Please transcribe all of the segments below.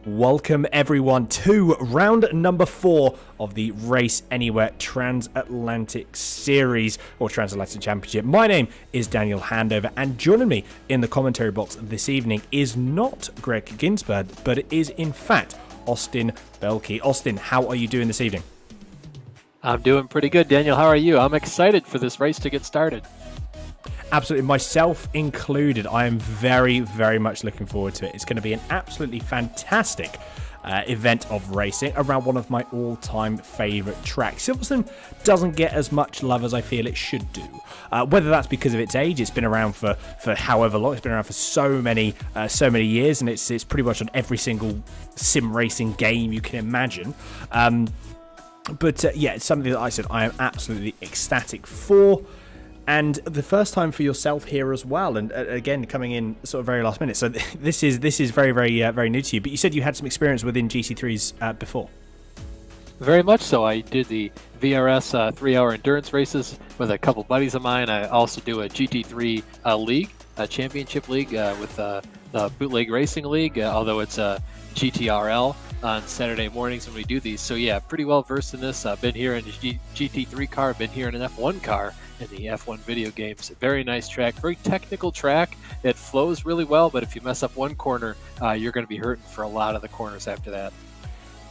Welcome everyone to round number 4 of the Race Anywhere Transatlantic Series or Transatlantic Championship. My name is Daniel Handover, and joining me in the commentary box this evening is not Greg Ginsberg, but it is in fact Austin Belkey. Austin, how are you doing this evening? I'm doing pretty good, Daniel. How are you? I'm excited for this race to get started. Absolutely, myself included. I am very, very much looking forward to it. It's going to be an absolutely fantastic event of racing around one of my all-time favourite tracks. Silverstone doesn't get as much love as I feel it should do. Whether that's because of its age, it's been around for however long. It's been around for so many years, and it's pretty much on every single sim racing game you can imagine. But it's something that I am absolutely ecstatic for. And the first time for yourself here as well, and again coming in sort of very last minute. So this is very very new to you. But you said you had some experience within GT3s before. Very much so. I did the VRS 3-hour endurance races with a couple buddies of mine. I also do a GT3 league, a championship league with the Bootleg Racing League, although it's a GTRL on Saturday mornings when we do these. So yeah, pretty well versed in this. I've been here in the GT3 car, been here in an F1 car in the F1 video games. Very nice track, very technical track. It flows really well, but if you mess up one corner, you're going to be hurting for a lot of the corners after that.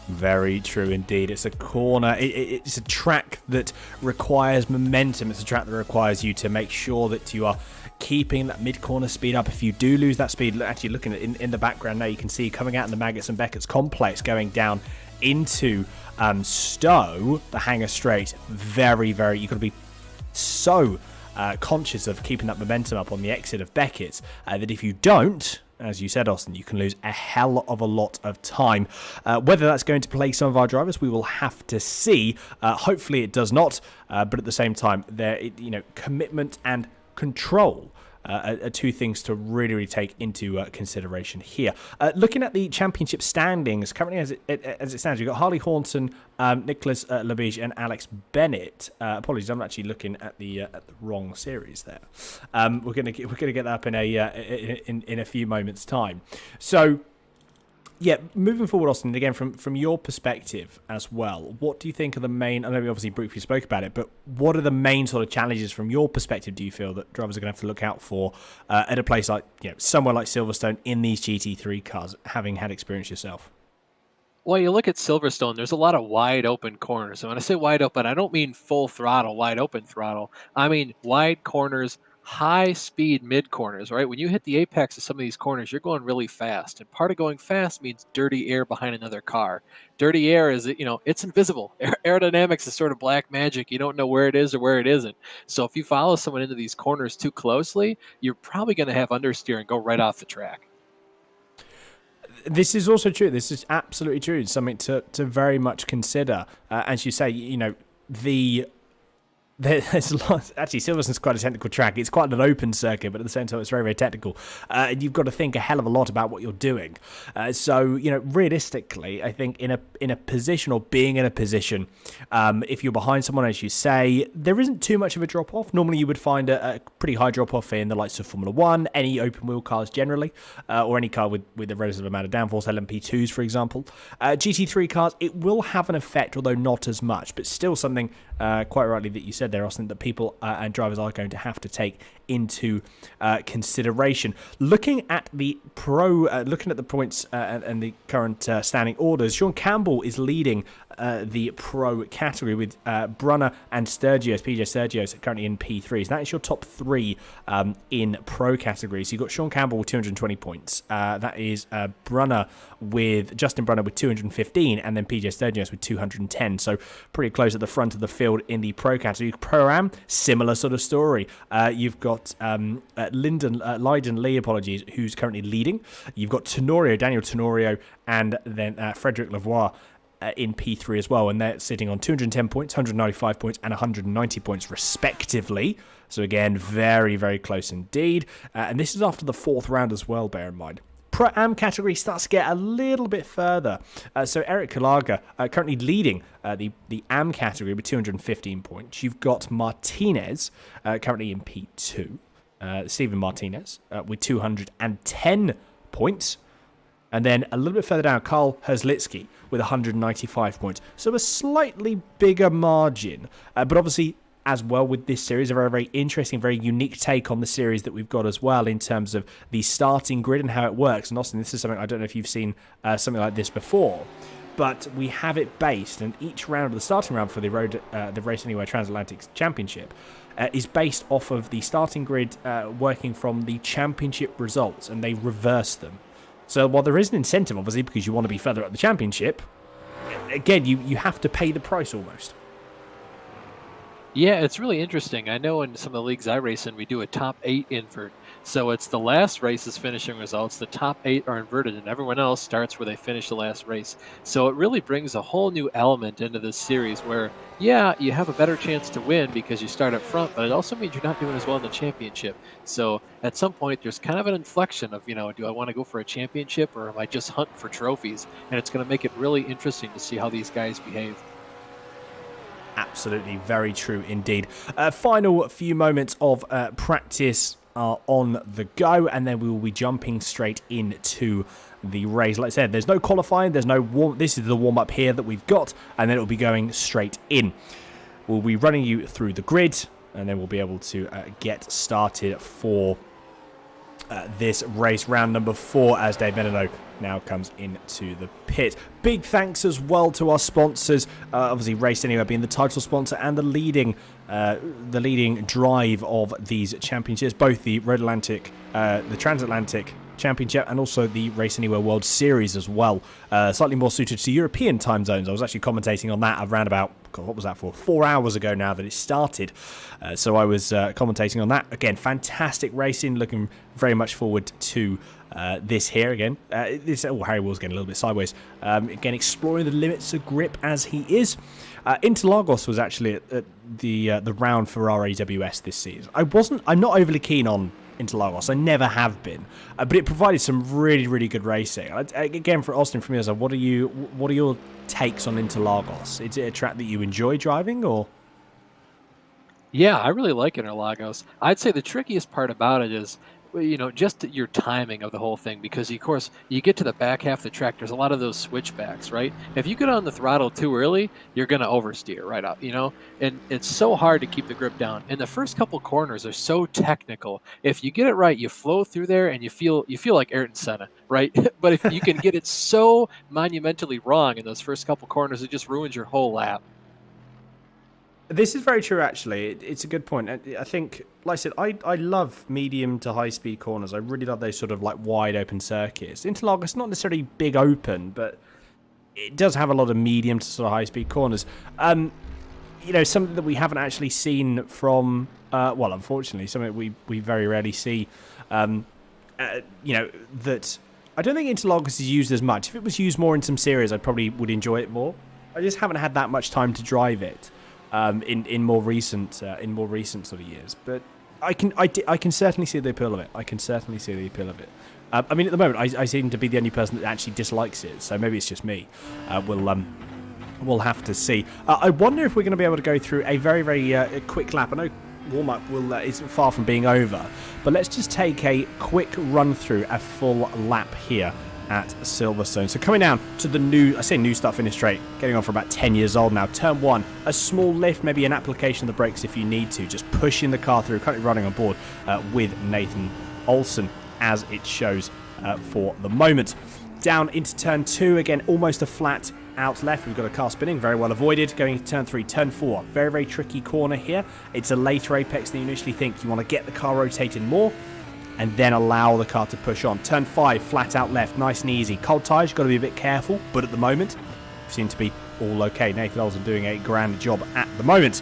Very true indeed. It's a corner. It's a track that requires momentum. It's a track that requires you to make sure that you are keeping that mid-corner speed up. If you do lose that speed, actually looking at in the background now, you can see coming out in the Maggots and Beckett's complex going down into Stowe, the Hangar Straight. Very, very, you've got to be so conscious of keeping that momentum up on the exit of Beckett's that if you don't, as you said, Austin, you can lose a hell of a lot of time. Whether that's going to plague some of our drivers, we will have to see. Hopefully it does not, but at the same time, commitment and control are two things to really take into consideration here. Looking at the championship standings, currently as it stands, we've got Harley Hornton, Nicholas Labige, and Alex Bennett. Apologies, I'm actually looking at the wrong series there. We're gonna get that up in a few moments' time. So, yeah, moving forward, Austin, again, from your perspective as well, what do you think are the main, I know we obviously briefly spoke about it, but what are the main sort of challenges from your perspective do you feel that drivers are going to have to look out for at a place like, somewhere like Silverstone in these GT3 cars, having had experience yourself? Well, you look at Silverstone, there's a lot of wide open corners. And when I say wide open, I don't mean full throttle, wide open throttle. I mean wide corners, high speed mid corners, right? When you hit the apex of some of these corners, you're going really fast. And part of going fast means dirty air behind another car. Dirty air is, it's invisible. Aerodynamics is sort of black magic. You don't know where it is or where it isn't. So if you follow someone into these corners too closely, you're probably going to have understeer and go right off the track. This is also true. This is absolutely true. It's something to very much consider. As you say, there's a lot. Actually, Silverstone's quite a technical track. It's quite an open circuit, but at the same time, it's very, very technical. And you've got to think a hell of a lot about what you're doing. So, realistically, I think in a position or being in a position, if you're behind someone, as you say, there isn't too much of a drop off. Normally, you would find a pretty high drop off in the likes of Formula One, any open wheel cars generally, or any car with a relative amount of downforce, LMP2s, for example. GT3 cars, it will have an effect, although not as much, but still something quite rightly that you said there, Austin, that people and drivers are going to have to take into consideration. Looking at the points and the current standing orders, Sean Campbell is leading the pro category with Brunner and Sturgios, PJ Sturgios, currently in P3s. That is your top three in pro categories. So you've got Sean Campbell with 220 points. That is Justin Brunner with 215, and then PJ Sturgios with 210. So pretty close at the front of the field in the pro category. Pro-Am, similar sort of story. You've got Leiden Lee, who's currently leading. You've got Daniel Tenorio, and then Frederick Lavoie in P3 as well, and they're sitting on 210 points, 195 points, and 190 points respectively. So again, very, very close indeed. And this is after the fourth round as well, bear in mind. Pro-Am category starts to get a little bit further. So Eric Kalaga currently leading the Am category with 215 points. You've got Martinez currently in P2. Steven Martinez with 210 points. And then a little bit further down, Carl Zeslicki with 195 points. So a slightly bigger margin. But obviously, as well with this series, a very, very interesting, very unique take on the series that we've got as well in terms of the starting grid and how it works. And Austin, this is something, I don't know if you've seen something like this before, but we have it based, and each round of the starting round for the Race Anywhere Transatlantic Championship is based off of the starting grid working from the championship results, and they reverse them. So while there is an incentive, obviously, because you want to be further up the championship, again, you have to pay the price almost. Yeah, it's really interesting. I know in some of the leagues I race in, we do a top 8 invert. So it's the last race's finishing results. The top 8 are inverted, and everyone else starts where they finish the last race. So it really brings a whole new element into this series where, yeah, you have a better chance to win because you start up front, but it also means you're not doing as well in the championship. So at some point, there's kind of an inflection of, do I want to go for a championship or am I just hunting for trophies? And it's going to make it really interesting to see how these guys behave. Absolutely, very true indeed. Final few moments of practice are on the go, and then we will be jumping straight into the race. Like I said, there's no qualifying, there's no warm. This is the warm-up here that we've got, and then it will be going straight in. We'll be running you through the grid, and then we'll be able to get started for this race, round number 4, as Dave Menino now comes into the pit. Big thanks as well to our sponsors, obviously Race Anywhere being the title sponsor and the leading drive of these championships, both the Road Atlantic, the Transatlantic Championship, and also the Race Anywhere World Series as well. Slightly more suited to European time zones. I was actually commentating on that around about, what was that for? 4 hours ago now that it started. So I was commentating on that. Again, fantastic racing. Looking very much forward to this here again. Harry Will's getting a little bit sideways. Again, exploring the limits of grip as he is. Interlagos was actually at the round for our AWS this season. I'm not overly keen on Interlagos. I never have been, but it provided some really, really good racing. Again, for Austin, from your, what are your takes on Interlagos? Is it a track that you enjoy driving, or? Yeah, I really like Interlagos. I'd say the trickiest part about it is, just your timing of the whole thing, because of course you get to the back half of the track, there's a lot of those switchbacks, right? If you get on the throttle too early, you're going to oversteer right out, and it's so hard to keep the grip down. And the first couple corners are so technical. If you get it right, you flow through there and you feel like Ayrton Senna, right? But if you can get it so monumentally wrong in those first couple corners, it just ruins your whole lap. This is very true, actually. It's a good point. I think, like I said, I love medium to high-speed corners. I really love those sort of like wide open circuits. Interlagos, not necessarily big open, but it does have a lot of medium to sort of high-speed corners. Something that we haven't actually seen from, unfortunately, something we very rarely see, that I don't think Interlagos is used as much. If it was used more in some series, I probably would enjoy it more. I just haven't had that much time to drive it. In more recent sort of years, but I can certainly see the appeal of it. At the moment, I seem to be the only person that actually dislikes it, so maybe it's just me. We'll have to see. I wonder if we're going to be able to go through a very, very quick lap. I know warm-up isn't far from being over, but let's just take a quick run through a full lap here at Silverstone. So coming down to the new start finish straight, getting on for about 10 years old now. Turn 1, a small lift, maybe an application of the brakes if you need to, just pushing the car through. Currently running on board with Nathan Olsen as it shows for the moment. Down into turn 2, again almost a flat out left. We've got a car spinning, very well avoided. Going into turn 3, turn 4, very, very tricky corner here. It's a later apex than you initially think. You want to get the car rotating more and then allow the car to push on. Turn 5, flat out left, nice and easy. Cold tyres, you've got to be a bit careful, but at the moment, seem to be all okay. Nathan Olsen doing a grand job at the moment.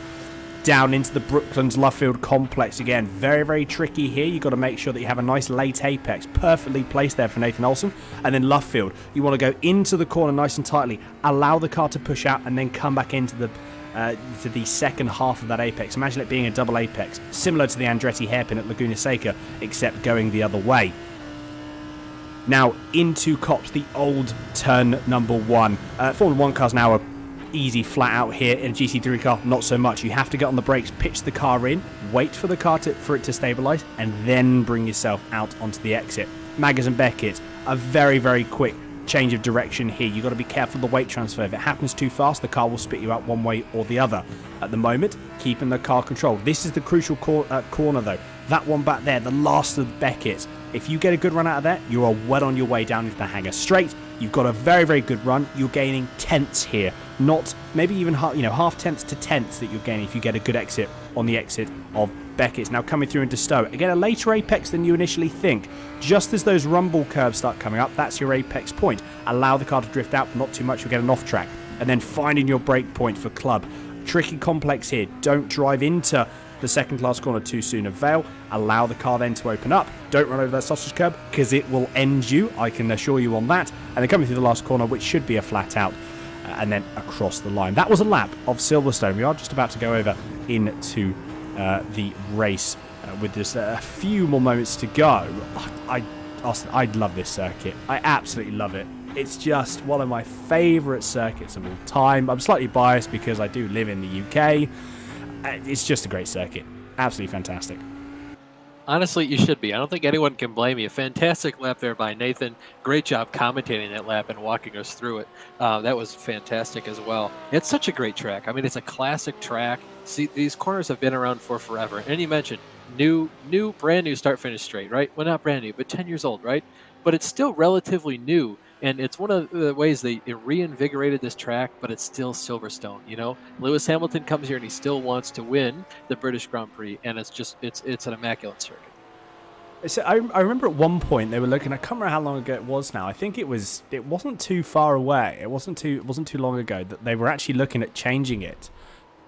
Down into the Brooklands Luffield complex again. Very, very tricky here. You've got to make sure that you have a nice late apex. Perfectly placed there for Nathan Olsen. And then Luffield, you want to go into the corner nice and tightly, allow the car to push out, and then come back into the to the second half of that apex. Imagine it being a double apex, similar to the Andretti hairpin at Laguna Seca, except going the other way. Now into Copse, the old turn number 1. Formula 1 cars now are easy flat out here. In a GT3 car, not so much. You have to get on the brakes, pitch the car in, wait for the car for it to stabilise, and then bring yourself out onto the exit. Maggers and Beckett, a very, very quick change of direction here. You've got to be careful of the weight transfer. If it happens too fast, the car will spit you out one way or the other. At the moment, keeping the car controlled. This is the crucial corner, though. That one back there, the last of Beckett's. If you get a good run out of that, you are well on your way down into the hangar straight. You've got a very, very good run. You're gaining tenths here, not maybe even half tenths to tenths that you're gaining if you get a good exit on the exit of Beckett's. Now coming through into Stowe. Again, a later apex than you initially think. Just as those rumble curves start coming up, that's your apex point. Allow the car to drift out, but not too much, you'll get an off track. And then finding your brake point for club. Tricky complex here. Don't drive into the second class corner too soon of Vale. Allow the car then to open up. Don't run over that sausage curb because it will end you, I can assure you on that. And then coming through the last corner, which should be a flat out, and then across the line. That was a lap of Silverstone. We are just about to go over into the race with just a few more moments to go. Austin, I love this circuit. I absolutely love it. It's just one of my favourite circuits of all time. I'm slightly biased because I do live in the UK. It's just a great circuit. Absolutely fantastic. Honestly, you should be. I don't think anyone can blame you. Fantastic lap there by Nathan. Great job commentating that lap and walking us through it. That was fantastic as well. It's such a great track. I mean, it's a classic track. See, these corners have been around for forever. And you mentioned brand new start-finish straight, right? Well, not brand new, but 10 years old, right? But it's still relatively new. And it's one of the ways they reinvigorated this track, but it's still Silverstone, you know? Lewis Hamilton comes here and he still wants to win the British Grand Prix, and it's an immaculate circuit. So I remember at one point they were looking, I can't remember how long ago it was now. I think it wasn't too far away. It wasn't too long ago that they were actually looking at changing it.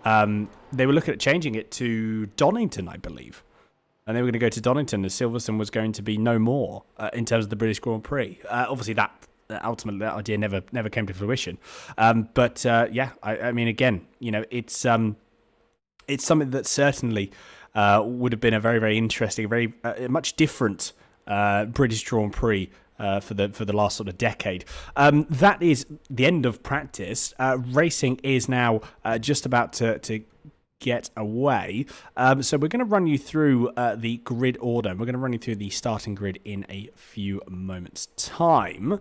They were looking at changing it to Donington, I believe. And they were going to go to Donington as Silverstone was going to be no more in terms of the British Grand Prix. Obviously ultimately that idea never came to fruition. I mean, again, you know, it's something that certainly would have been a very, very interesting, very much different British Grand Prix for the last sort of decade. That is the end of practice. Racing is now just about to get away. So we're going to run you through the grid order. We're going to run you through the starting grid in a few moments' time.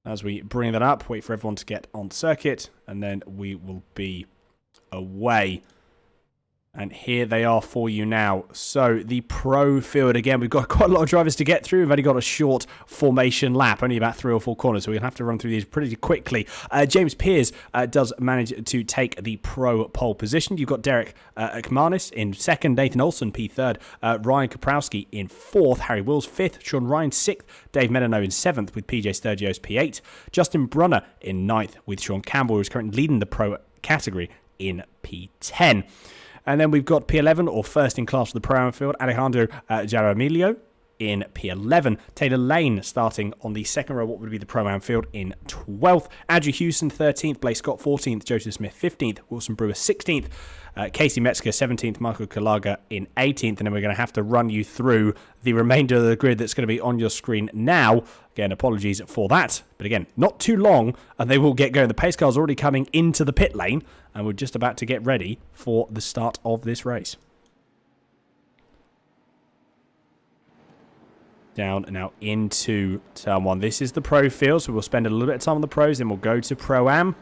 As we bring that up, wait for everyone to get on circuit, and then we will be away. And here they are for you now. So the pro field, again, we've got quite a lot of drivers to get through. We've only got a short formation lap, only about 3 or 4 corners, so we're going to have to run through these pretty quickly. James Pearce does manage to take the pro pole position. You've got Derek Akmanis in second, Nathan Olson P3rd, Ryan Kaprowski in 4th, Harry Wills 5th, Sean Ryan 6th, Dave Medano in 7th with PJ Sturgios P8, Justin Brunner in 9th with Sean Campbell, who's currently leading the pro category in P10. And then we've got P11, or first in class for the Pro-Am field, Alejandro Jamilio in P11. Taylor Lane starting on the second row, what would be the Pro-Am field, in 12th. Andrew Hewson 13th, Blake Scott 14th, Joseph Smith 15th, Wilson Brewer 16th, Casey Metzger 17th, Michael Kalaga in 18th. And then we're going to have to run you through the remainder of the grid that's going to be on your screen now. Again, apologies for that. But again, not too long, and they will get going. The pace car's already coming into the pit lane, and we're just about to get ready for the start of this race. Down now into turn 1. This is the pro field, so we'll spend a little bit of time on the pros, then we'll go to Pro-Am,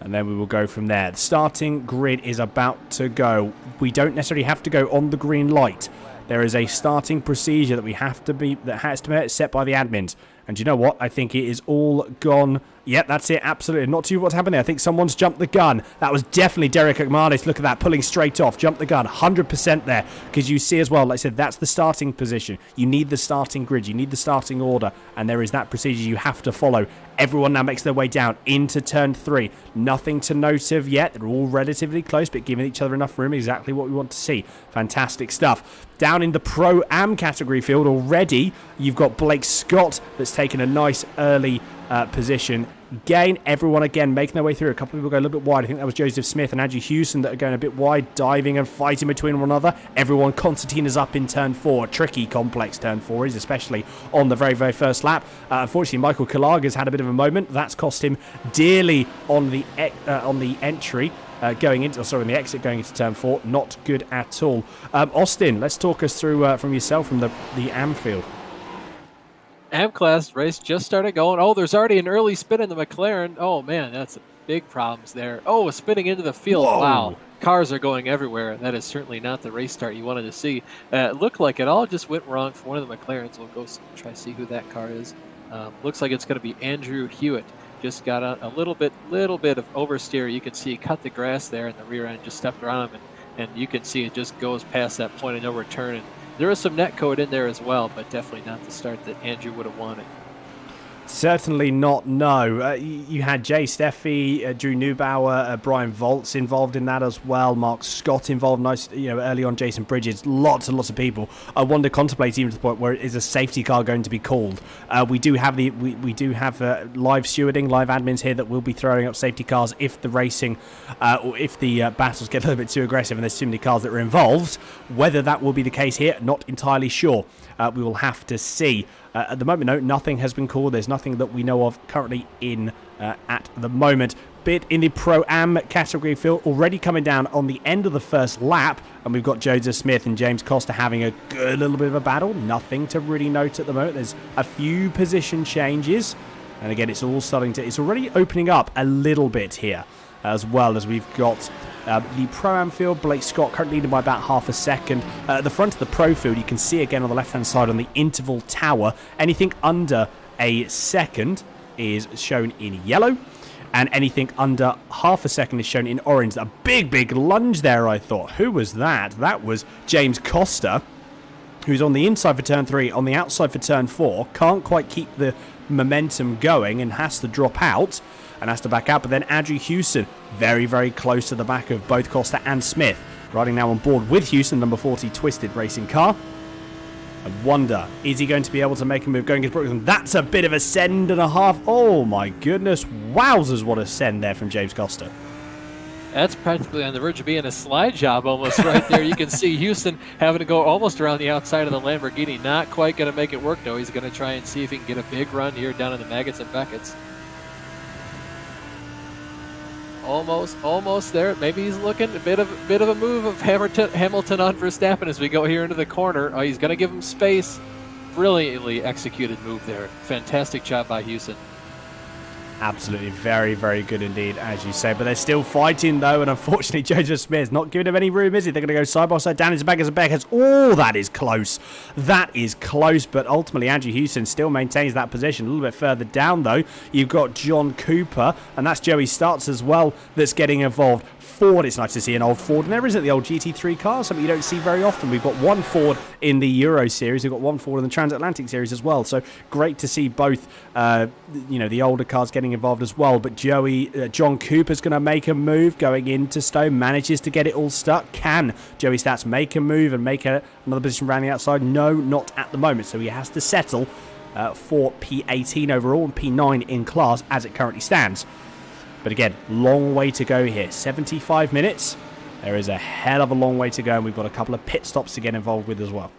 and then we will go from there. The starting grid is about to go. We don't necessarily have to go on the green light. There is a starting procedure that has to be set by the admins. And do you know what? I think it is all gone. Yeah, that's it. Absolutely. Not too what's happening. I think someone's jumped the gun. That was definitely Derek Akmanis. Look at that. Pulling straight off. Jumped the gun. 100% there. Because you see as well, like I said, that's the starting position. You need the starting grid. You need the starting order. And there is that procedure you have to follow. Everyone now makes their way down into turn 3. Nothing to note of yet. They're all relatively close, but giving each other enough room. Exactly what we want to see. Fantastic stuff. Down in the Pro-Am category field already, you've got Blake Scott that's taken a nice early position. Again, everyone again making their way through. A couple of people go a little bit wide. I think that was Joseph Smith and Andrew Hewson that are going a bit wide, diving and fighting between one another. Everyone, Constantina's up in turn 4. Tricky, complex turn 4 is, especially on the very, very first lap. Unfortunately, Michael Kalaga's had a bit of a moment. That's cost him dearly on the entry. On the exit going into turn 4. Not good at all. Austin, let's talk us through from yourself from the Am field. M-Class race just started going. Oh, there's already an early spin in the McLaren. Oh, man, that's big problems there. Oh, spinning into the field. Whoa. Wow. Cars are going everywhere. That is certainly not the race start you wanted to see. It looked like it all just went wrong for one of the McLarens. We'll go try to see who that car is. Looks like it's going to be Andrew Hewitt. Just got a little bit of oversteer. You can see he cut the grass there, and the rear end just stepped around him, and you can see it just goes past that point of no return. And there is some net code in there as well, but definitely not the start that Andrew would have wanted. Certainly not, no. You had Jay Steffi, Drew Neubauer, Brian Voltz involved in that as well. Mark Scott involved, nice, early on. Jason Bridges, lots and lots of people. I wonder, contemplate even to the point where is a safety car going to be called? We do have live stewarding, live admins here that will be throwing up safety cars if the racing, or if the battles get a little bit too aggressive and there's too many cars that are involved. Whether that will be the case here, not entirely sure. We will have to see. At the moment, no, nothing has been called. There's nothing that we know of currently in at the moment. Bit in the Pro-Am category field, already coming down on the end of the first lap, and we've got Joseph Smith and James Costa having a good little bit of a battle. Nothing to really note at the moment. There's a few position changes, and again, it's already opening up a little bit here, as well as we've got the Pro-Am field. Blake Scott currently leading by about half a second. At the front of the Pro field, you can see again on the left-hand side on the interval tower, anything under a second is shown in yellow, and anything under half a second is shown in orange. A big lunge there, I thought. Who was that? That was James Costa, who's on the inside for turn 3, on the outside for turn 4. Can't quite keep the momentum going and has to drop out and has to back out. But then Andrew Hewson, very close to the back of both Costa and Smith. Riding now on board with Hewson, number 40 Twisted Racing car. I wonder, is he going to be able to make a move going against Brooks? That's a bit of a send and a half. Oh my goodness. Wowzers, what a send there from James Costa. That's practically on the verge of being a slide job almost right there. You can see Houston having to go almost around the outside of the Lamborghini. Not quite going to make it work, though. He's going to try and see if he can get a big run here down in the Maggots and Beckett's. Almost there. Maybe he's looking a bit of a move of Hamilton on Verstappen as we go here into the corner. Oh, he's going to give him space. Brilliantly executed move there. Fantastic job by Houston. Absolutely, very good indeed, as you say. But they're still fighting, though, and unfortunately, Joseph Smith's not giving him any room, is he? They're going to go side by side down into Beckers and Beckers. Oh, that is close. That is close, but ultimately, Andrew Hewson still maintains that position. A little bit further down, though, you've got John Cooper, and that's Joey Starts as well that's getting involved. Ford, it's nice to see an old Ford, and there isn't the old GT3 car, something you don't see very often. We've got one Ford in the Euro Series, we've got one Ford in the Transatlantic Series as well, so great to see both, the older cars getting involved as well. But John Cooper's going to make a move going into Stone, manages to get it all stuck. Can Joey Stats make a move and make another position around the outside? No, not at the moment, so he has to settle for P18 overall and P9 in class as it currently stands. But again, long way to go here. 75 minutes. There is a hell of a long way to go, and we've got a couple of pit stops to get involved with as well.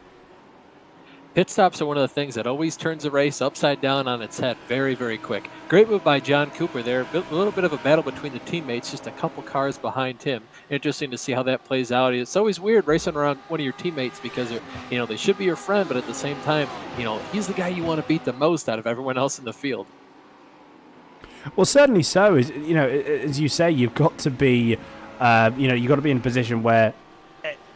Pit stops are one of the things that always turns a race upside down on its head very quick. Great move by John Cooper there. A little bit of a battle between the teammates, just a couple cars behind him. Interesting to see how that plays out. It's always weird racing around one of your teammates because they should be your friend, but at the same time, he's the guy you want to beat the most out of everyone else in the field. Well, certainly so. As you say, you've got to be, you've got to be in a position where,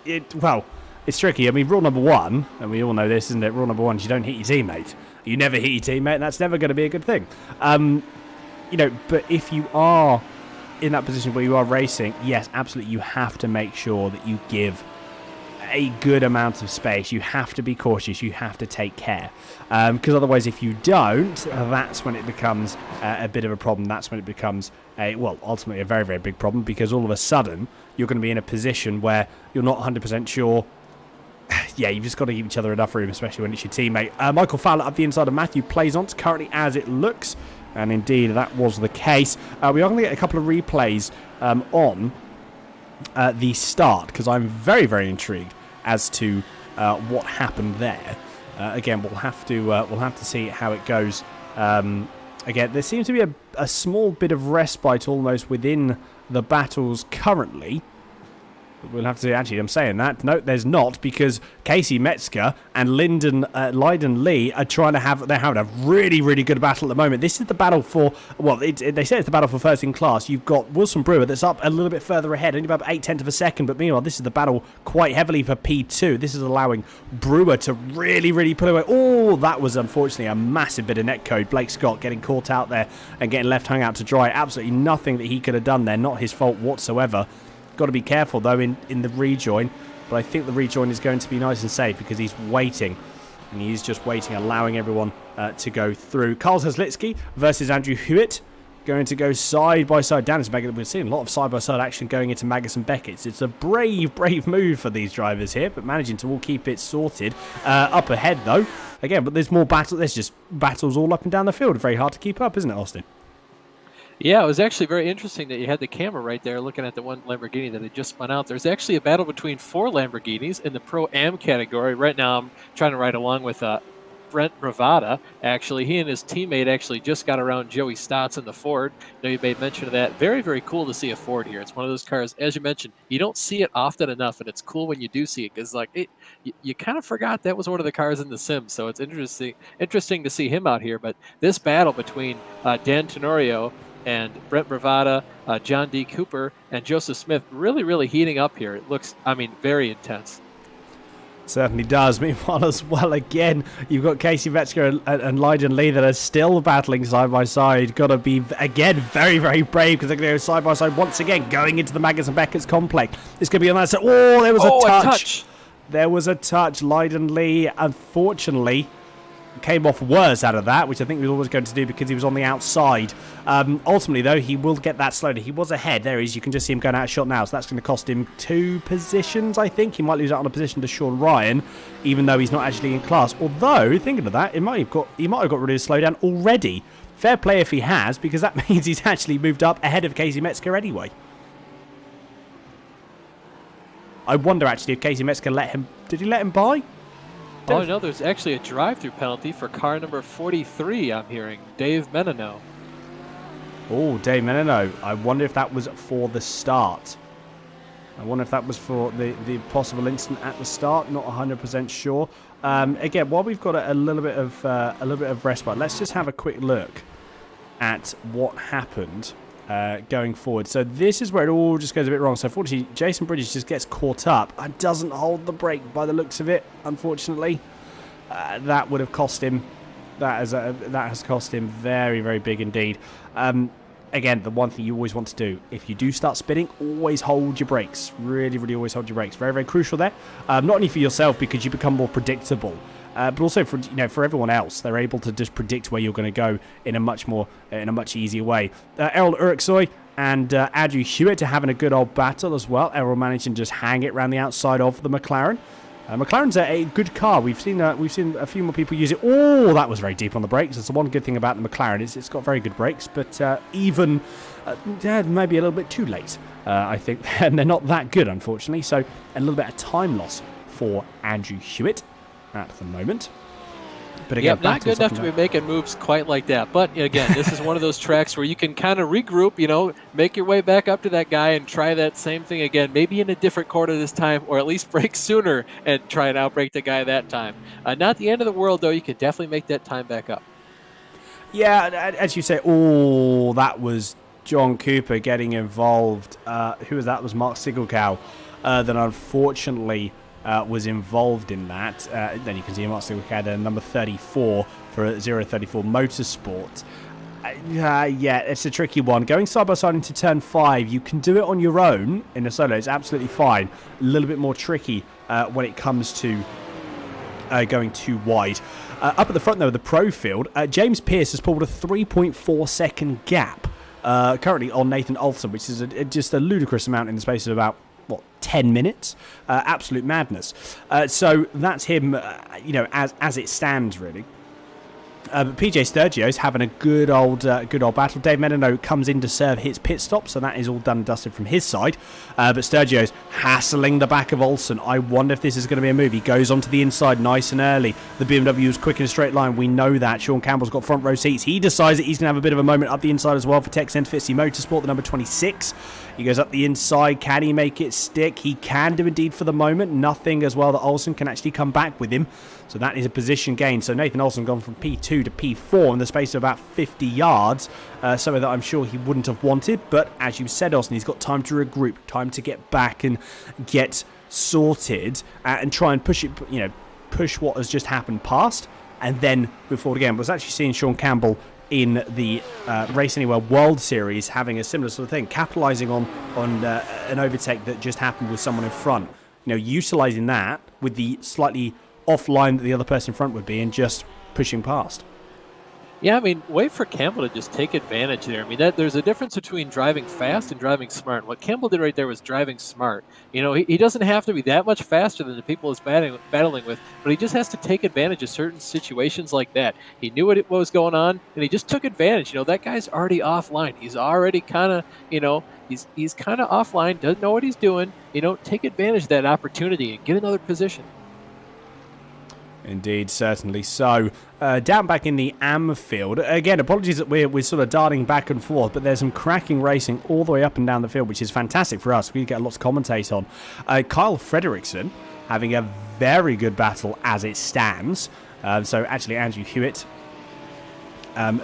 it's tricky. I mean, rule number 1, and we all know this, isn't it? Rule number 1 is you don't hit your teammate. You never hit your teammate, and that's never going to be a good thing. But if you are in that position where you are racing, yes, absolutely, you have to make sure that you give a good amount of space. You have to be cautious. You have to take care. Because otherwise, if you don't, that's when it becomes a bit of a problem. That's when it becomes ultimately a very big problem, because all of a sudden, you're going to be in a position where you're not 100% sure. Yeah, you've just got to give each other enough room, especially when it's your teammate. Michael Fowler up the inside of Matthew Plaisance, currently as it looks. And indeed, that was the case. We are going to get a couple of replays on the start, because I'm very intrigued as to what happened there. Again, we'll have to see how it goes. Again, there seems to be a small bit of respite almost within the battles currently. We'll have to actually. I'm saying that. No, there's not, because Casey Metzger and Lyden Lee are trying to have. They're having a really, really good battle at the moment. This is the battle for. Well, they say it's the battle for first in class. You've got Wilson Brewer that's up a little bit further ahead, only about 8/10 of a second. But meanwhile, this is the battle quite heavily for P2. This is allowing Brewer to really, really put away. Oh, that was unfortunately a massive bit of netcode. Blake Scott getting caught out there and getting left hung out to dry. Absolutely nothing that he could have done there. Not his fault whatsoever. Got to be careful, though, in the rejoin. But I think the rejoin is going to be nice and safe because he's waiting. And he is just waiting, allowing everyone to go through. Carl Zeslicki versus Andrew Hewitt. Going to go side by side down. We're seeing a lot of side-by-side action going into Magus and Beckett. It's a brave, brave move for these drivers here, but managing to all keep it sorted. Up ahead, though. Again, but there's more battles. There's just battles all up and down the field. Very hard to keep up, isn't it, Austin? Yeah, it was actually very interesting that you had the camera right there looking at the one Lamborghini that had just spun out. There's actually a battle between 4 Lamborghinis in the Pro-Am category. Right now I'm trying to ride along with Brent Bravada. Actually, he and his teammate actually just got around Joey Stotts in the Ford. I know you made mention of that. Very, very cool to see a Ford here. It's one of those cars, as you mentioned, you don't see it often enough, and it's cool when you do see it because you kind of forgot that was one of the cars in the sim. So it's interesting to see him out here. But this battle between Dan Tenorio and Brent Bravada, John D. Cooper, and Joseph Smith really, really heating up here. It looks, very intense. Certainly does. Meanwhile, as well, again, you've got Casey Metzger and Lyden Lee that are still battling side by side. Got to be, again, very, very brave because they're going to go side by side once again, going into the Magus and Beckett's complex. It's going to be on that side. Oh, there was a touch. There was a touch. Lyden Lee, unfortunately, came off worse out of that, which I think he was always going to do because he was on the outside. Ultimately, though, he will get that slowed. He was ahead. There he is. You can just see him going out of shot now. So that's going to cost him 2 positions, I think. He might lose out on a position to Sean Ryan, even though he's not actually in class. Although, thinking of that, he might have got rid of his slowdown already. Fair play if he has, because that means he's actually moved up ahead of Casey Metzger anyway. I wonder, actually, if Casey Metzger let him... Did he let him by? Oh, no, there's actually a drive-through penalty for car number 43, I'm hearing. Dave Menino. Oh, Dave Menino. I wonder if that was for the start. I wonder if that was for the possible incident at the start. Not 100% sure. Again, while we've got a little bit of respite, let's just have a quick look at what happened going forward. So this is where it all just goes a bit wrong. So unfortunately, Jason Bridges just gets caught up and doesn't hold the brake by the looks of it. Unfortunately, that would have cost him. That has cost him very, very big indeed. Again, the one thing you always want to do, if you do start spinning, always hold your brakes. Really, really always hold your brakes. Very, very crucial there. Not only for yourself because you become more predictable, but also for everyone else. They're able to just predict where you're going to go in a much easier way. Errol Urksoy and Andrew Hewitt are having a good old battle as well. Errol managing to just hang it around the outside of the McLaren. McLaren's a good car. We've seen a few more people use it. Oh, that was very deep on the brakes. That's the one good thing about the McLaren. It's got very good brakes, but even maybe a little bit too late, I think. And they're not that good, unfortunately. So a little bit of time loss for Andrew Hewitt at the moment. But again, not good enough to be making moves quite like that. But again, this is one of those tracks where you can kind of regroup, make your way back up to that guy and try that same thing again, maybe in a different corner this time, or at least brake sooner and try and outbrake the guy that time. Not the end of the world, though. You can definitely make that time back up. Yeah, as you say, that was John Cooper getting involved. Who was that? It was Mark Sigelkow that unfortunately was involved in that. Then you can see Mark Sigelkow there, number 34 for 034 Motorsport. Yeah, it's a tricky one. Going side by side into turn 5, you can do it on your own in a solo. It's absolutely fine. A little bit more tricky when it comes to going too wide. Up at the front, though, of the pro field, James Pearce has pulled a 3.4 second gap currently on Nathan Olsen, which is just a ludicrous amount in the space of about 10 minutes. Absolute madness. So that's him, as it stands, really. But PJ Sturgio's having a good old battle. Dave Menino comes in to serve his pit stop, so that is all done and dusted from his side. But Sturgio's hassling the back of Olsen. I wonder if this is going to be a move. He goes onto the inside nice and early. The BMW is quick in a straight line. We know that. Sean Campbell's got front row seats. He decides that he's going to have a bit of a moment up the inside as well for Tech Centre Fitzy Motorsport, the number 26. He goes up the inside. Can he make it stick? He can do indeed for the moment. Nothing as well that Olsen can actually come back with him. So that is a position gain. So Nathan Olsen gone from P2 to P4 in the space of about 50 yards. Something that I'm sure he wouldn't have wanted. But as you said, Olsen, he's got time to regroup, time to get back and get sorted and try and push it, push what has just happened past and then move forward again. I was actually seeing Sean Campbell in the Race Anywhere World Series having a similar sort of thing, capitalising on an overtake that just happened with someone in front. Utilising that with the slightly off line that the other person in front would be and just pushing past. Yeah, I mean, wait for Campbell to just take advantage there. I mean, there's a difference between driving fast and driving smart. What Campbell did right there was driving smart. He doesn't have to be that much faster than the people he's battling with, but he just has to take advantage of certain situations like that. He knew what was going on, and he just took advantage. That guy's already offline. He's already kind of, he's kind of offline, doesn't know what he's doing. Take advantage of that opportunity and get another position. Indeed, certainly so. Down back in the AM field. Again, apologies that we're sort of darting back and forth, but there's some cracking racing all the way up and down the field, which is fantastic for us. We get a lot to commentate on. Kyle Frederickson having a very good battle as it stands. So actually, Andrew Hewitt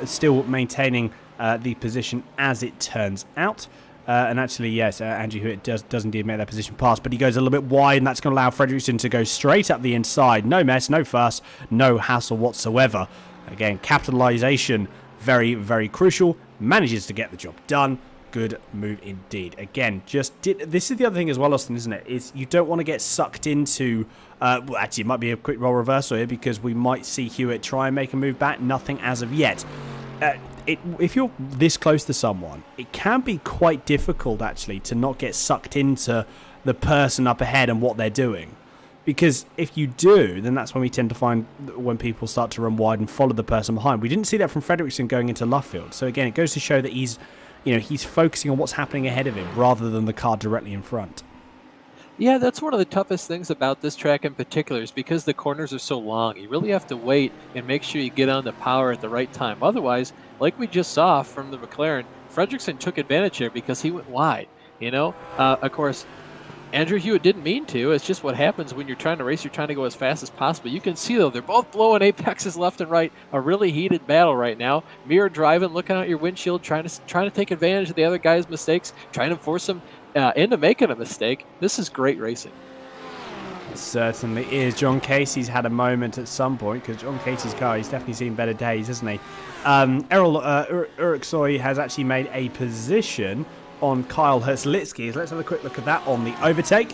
still maintaining the position as it turns out. And actually, yes, Andrew Hewitt does indeed make that position pass, but he goes a little bit wide, and that's going to allow Fredrickson to go straight up the inside. No mess, no fuss, no hassle whatsoever. Again, capitalisation, very, very crucial. Manages to get the job done. Good move indeed. Again, this is the other thing as well, Austin, isn't it? Is you don't want to get sucked into... well, actually, it might be a quick role reversal here because we might see Hewitt try and make a move back. Nothing as of yet. If you're this close to someone, it can be quite difficult, actually, to not get sucked into the person up ahead and what they're doing. Because if you do, then that's when we tend to find when people start to run wide and follow the person behind. We didn't see that from Fredrickson going into Luffield. So again, it goes to show that he's focusing on what's happening ahead of him rather than the car directly in front. Yeah, that's one of the toughest things about this track in particular is because the corners are so long. You really have to wait and make sure you get on the power at the right time. Otherwise, like we just saw from the McLaren, Fredrickson took advantage here because he went wide. Of course, Andrew Hewitt didn't mean to. It's just what happens when you're trying to race. You're trying to go as fast as possible. You can see, though, they're both blowing apexes left and right. A really heated battle right now. Mirror driving, looking out your windshield, trying to take advantage of the other guy's mistakes, trying to force him into making a mistake. This is great racing. It certainly is. John Casey's had a moment at some point because John Casey's car, he's definitely seen better days, hasn't he? Errol Uriksoy has actually made a position on Kyle Zeslicki. Let's have a quick look at that on the overtake.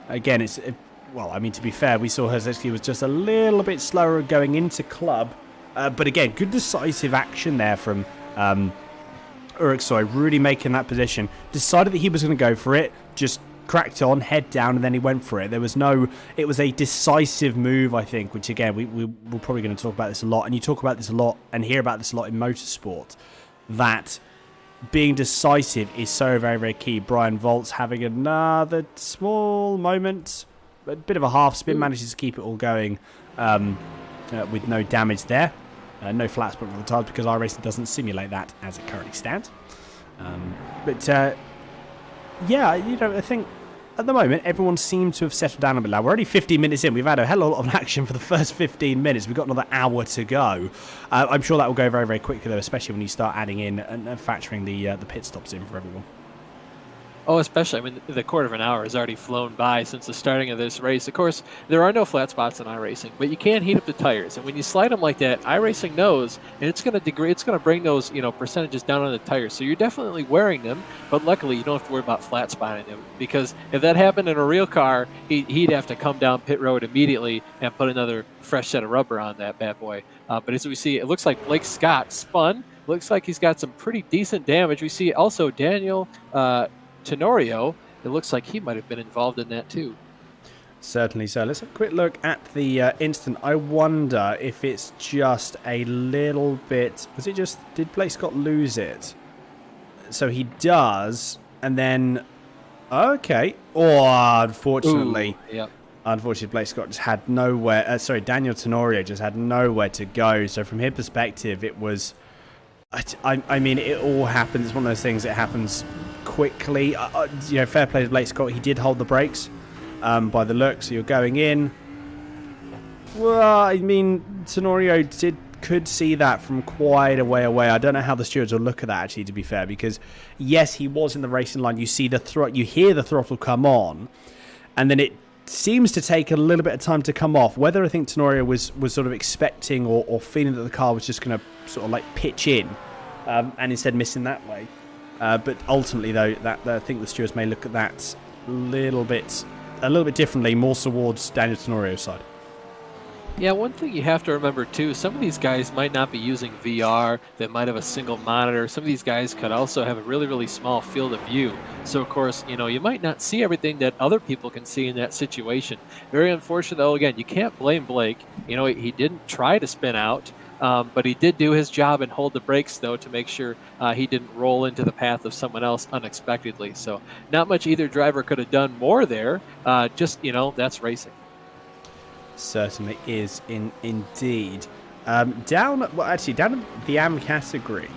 Again, to be fair, we saw Zeslicki was just a little bit slower going into club. But again, good decisive action there from Uriksoy, really making that position. Decided that he was going to go for it, just cracked on, head down, and then he went for it. It was a decisive move, I think, which again, we're probably going to talk about this a lot, and you talk about this a lot and hear about this a lot in motorsport, that being decisive is so very, very key. Brian Volt's having another small moment, a bit of a half spin, manages to keep it all going with no damage there. No flat spot on the tires because iRacing doesn't simulate that as it currently stands. I think at the moment everyone seems to have settled down a bit now. We're only 15 minutes in. We've had a hell of a lot of action for the first 15 minutes. We've got another hour to go. I'm sure that will go very, very quickly, though, especially when you start adding in and factoring the pit stops in for everyone. Oh, especially, I mean, the quarter of an hour has already flown by since the starting of this race. Of course, there are no flat spots in iRacing, but you can heat up the tires. And when you slide them like that, iRacing knows, and it's going to bring those, percentages down on the tires. So you're definitely wearing them, but luckily you don't have to worry about flat spotting them. Because if that happened in a real car, he'd have to come down pit road immediately and put another fresh set of rubber on that bad boy. But as we see, it looks like Blake Scott spun. Looks like he's got some pretty decent damage. We see also Daniel Tenorio, it looks like he might have been involved in that too. Certainly so. Let's have a quick look at the incident. I wonder if it's just a little bit... Did Blake Scott lose it? So he does, and then... Okay. Oh, unfortunately. Ooh, yeah. Unfortunately, Blake Scott just had nowhere... Daniel Tenorio just had nowhere to go. So from his perspective, it was... I mean, it all happens. It's one of those things. It happens quickly. Fair play to Blake Scott. He did hold the brakes by the look. So you're going in. Well, I mean, Tenorio could see that from quite a way away. I don't know how the stewards will look at that, actually, to be fair, because yes, he was in the racing line. You see you hear the throttle come on, and then it seems to take a little bit of time to come off. Whether I think Tenorio was sort of expecting or feeling that the car was just going to sort of like pitch in, and instead missing that way. But ultimately, though, I think the stewards may look at that a little bit differently, more towards Daniel Tenorio's side. Yeah, one thing you have to remember too, some of these guys might not be using VR, they might have a single monitor. Some of these guys could also have a really, really small field of view. So of course, you might not see everything that other people can see in that situation. Very unfortunate though, again, you can't blame Blake. He didn't try to spin out, but he did do his job and hold the brakes though to make sure he didn't roll into the path of someone else unexpectedly. So not much either driver could have done more there. That's racing. Certainly is indeed. Down in the AM category,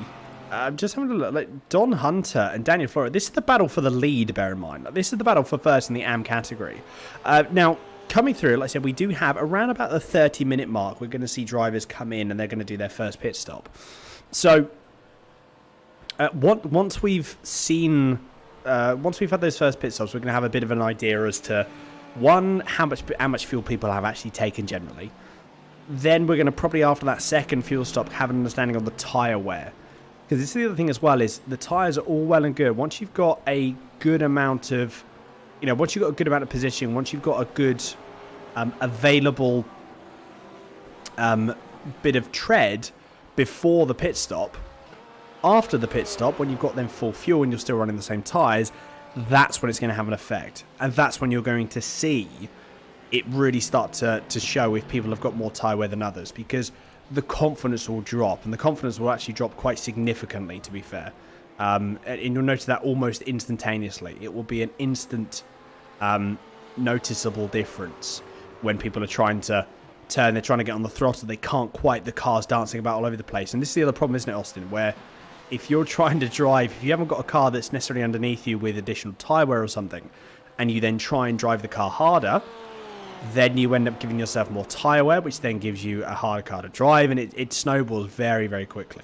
just having a look, like Don Hunter and Daniel Flora. This is the battle for the lead, bear in mind. This is the battle for first in the AM category. Now, coming through, like I said, we do have around about the 30-minute mark. We're going to see drivers come in and they're going to do their first pit stop. So, once we've had those first pit stops, we're going to have a bit of an idea as to one, how much fuel people have actually taken generally. Then we're going to probably, after that second fuel stop, have an understanding of the tyre wear. Because this is the other thing as well, is the tyres are all well and good. Once you've got a good amount of, position, once you've got a good available bit of tread before the pit stop, after the pit stop, when you've got them full fuel and you're still running the same tyres, that's when it's going to have an effect. And that's when you're going to see it really start to show if people have got more tyre wear than others, because the confidence will drop, and the confidence will actually drop quite significantly, to be fair. And you'll notice that almost instantaneously. It will be an instant noticeable difference when people are trying to turn, they're trying to get on the throttle, they can't quite, the car's dancing about all over the place. And this is the other problem, isn't it, Austin, where if you're trying to drive, if you haven't got a car that's necessarily underneath you with additional tyre wear or something, and you then try and drive the car harder, then you end up giving yourself more tyre wear, which then gives you a harder car to drive, and it snowballs very, very quickly.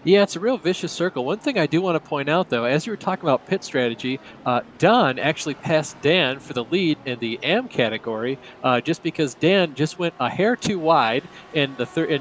Yeah, it's a real vicious circle. One thing I do want to point out, though, as you were talking about pit strategy, Don actually passed Dan for the lead in the AM category, just because Dan just went a hair too wide in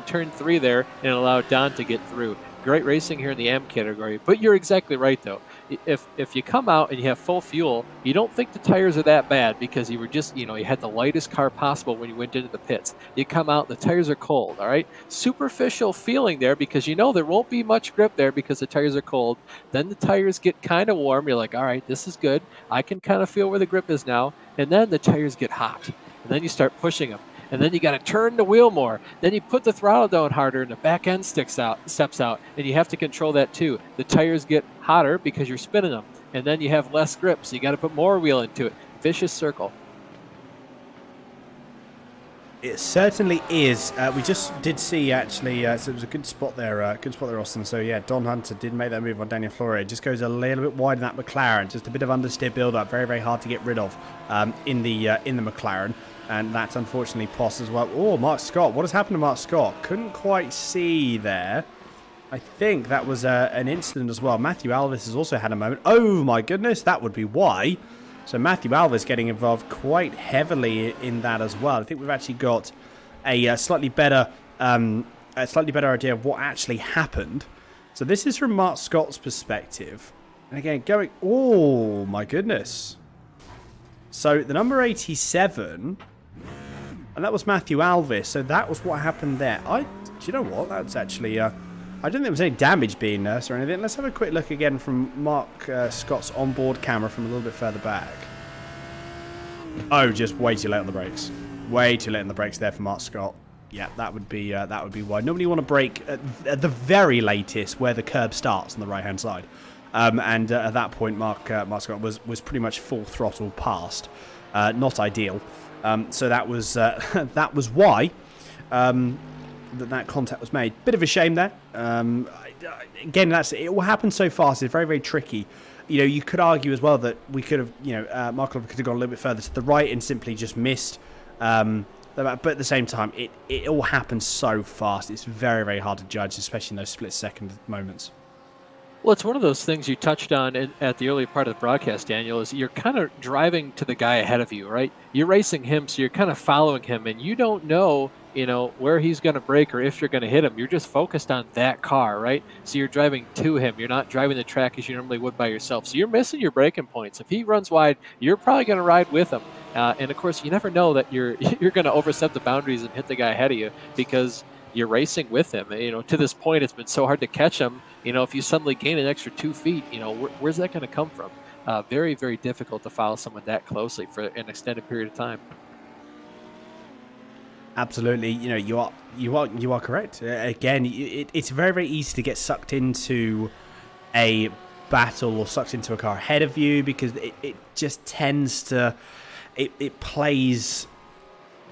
turn 3 there and allowed Don to get through. Great racing here in the AM category. But you're exactly right, though. If you come out and you have full fuel, you don't think the tires are that bad because you were just, you had the lightest car possible when you went into the pits. You come out, the tires are cold, all right? Superficial feeling there because there won't be much grip there because the tires are cold. Then the tires get kind of warm. You're like, all right, this is good. I can kind of feel where the grip is now. And then the tires get hot. And then you start pushing them. And then you got to turn the wheel more. Then you put the throttle down harder and the back end steps out, and you have to control that too. The tires get hotter because you're spinning them, and then you have less grip, so you got to put more wheel into it. Vicious circle. It certainly is. We just did see, actually, so it was a good spot there, Austin. So, yeah, Don Hunter did make that move on Daniel Flora. It just goes a little bit wide in that McLaren. Just a bit of understeer build-up. Very, very hard to get rid of in the McLaren. And that's unfortunately Poss as well. Oh, Mark Scott. What has happened to Mark Scott? Couldn't quite see there. I think that was an incident as well. Matthew Alvis has also had a moment. Oh, my goodness. That would be why. So Matthew Alvis getting involved quite heavily in that as well. I think we've actually got a slightly better idea of what actually happened. So this is from Mark Scott's perspective. And again, oh, my goodness. So the number 87... and that was Matthew Alvis, so that was what happened there. Do you know what? That's actually... I don't think there was any damage being nursed or anything. Let's have a quick look again from Mark Scott's onboard camera from a little bit further back. Oh, just way too late on the brakes. Way too late on the brakes there for Mark Scott. Yeah, that would be why. Normally you want to brake at the very latest where the curb starts on the right-hand side. And at that point, Mark Scott was pretty much full throttle past. Not ideal. So that was why. that contact was made. Bit of a shame there. Again, it will happen so fast. It's very, very tricky. You could argue as well that we could have, Michael could have gone a little bit further to the right and simply just missed. But at the same time, it all happens so fast. It's very, very hard to judge, especially in those split-second moments. Well, it's one of those things you touched on at the early part of the broadcast, Daniel, is you're kind of driving to the guy ahead of you, right? You're racing him, so you're kind of following him, and you don't know, where he's going to brake or if you're going to hit him. You're just focused on that car, right? So you're driving to him. You're not driving the track as you normally would by yourself. So you're missing your braking points. If he runs wide, you're probably going to ride with him. And, of course, you never know that you're going to overstep the boundaries and hit the guy ahead of you because you're racing with him. To this point, it's been so hard to catch him. If you suddenly gain an extra 2 feet, where's that going to come from? Very, very difficult to follow someone that closely for an extended period of time. Absolutely, you are correct. Again, it's very, very easy to get sucked into a battle or sucked into a car ahead of you because it just tends to it plays.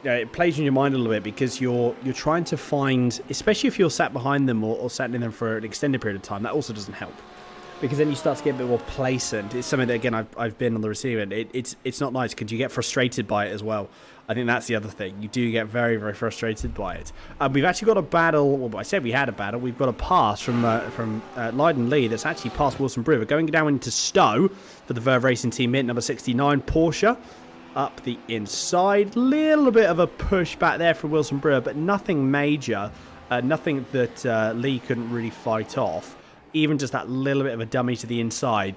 It plays in your mind a little bit because you're trying to find, especially if you're sat behind them or sat in them for an extended period of time, that also doesn't help. Because then you start to get a bit more complacent. It's something that, again, I've been on the receiving end. It's not nice because you get frustrated by it as well. I think that's the other thing. You do get very, very frustrated by it. We've actually got a battle. Well, I said we had a battle. We've got a pass from Leiden Lee that's actually past Wilson Brewer. Going down into Stowe for the Verve Racing Team mint number 69, Porsche. Up the inside. Little bit of a push back there from Wilson Brewer, but nothing major. Nothing that Lee couldn't really fight off. Even just that little bit of a dummy to the inside.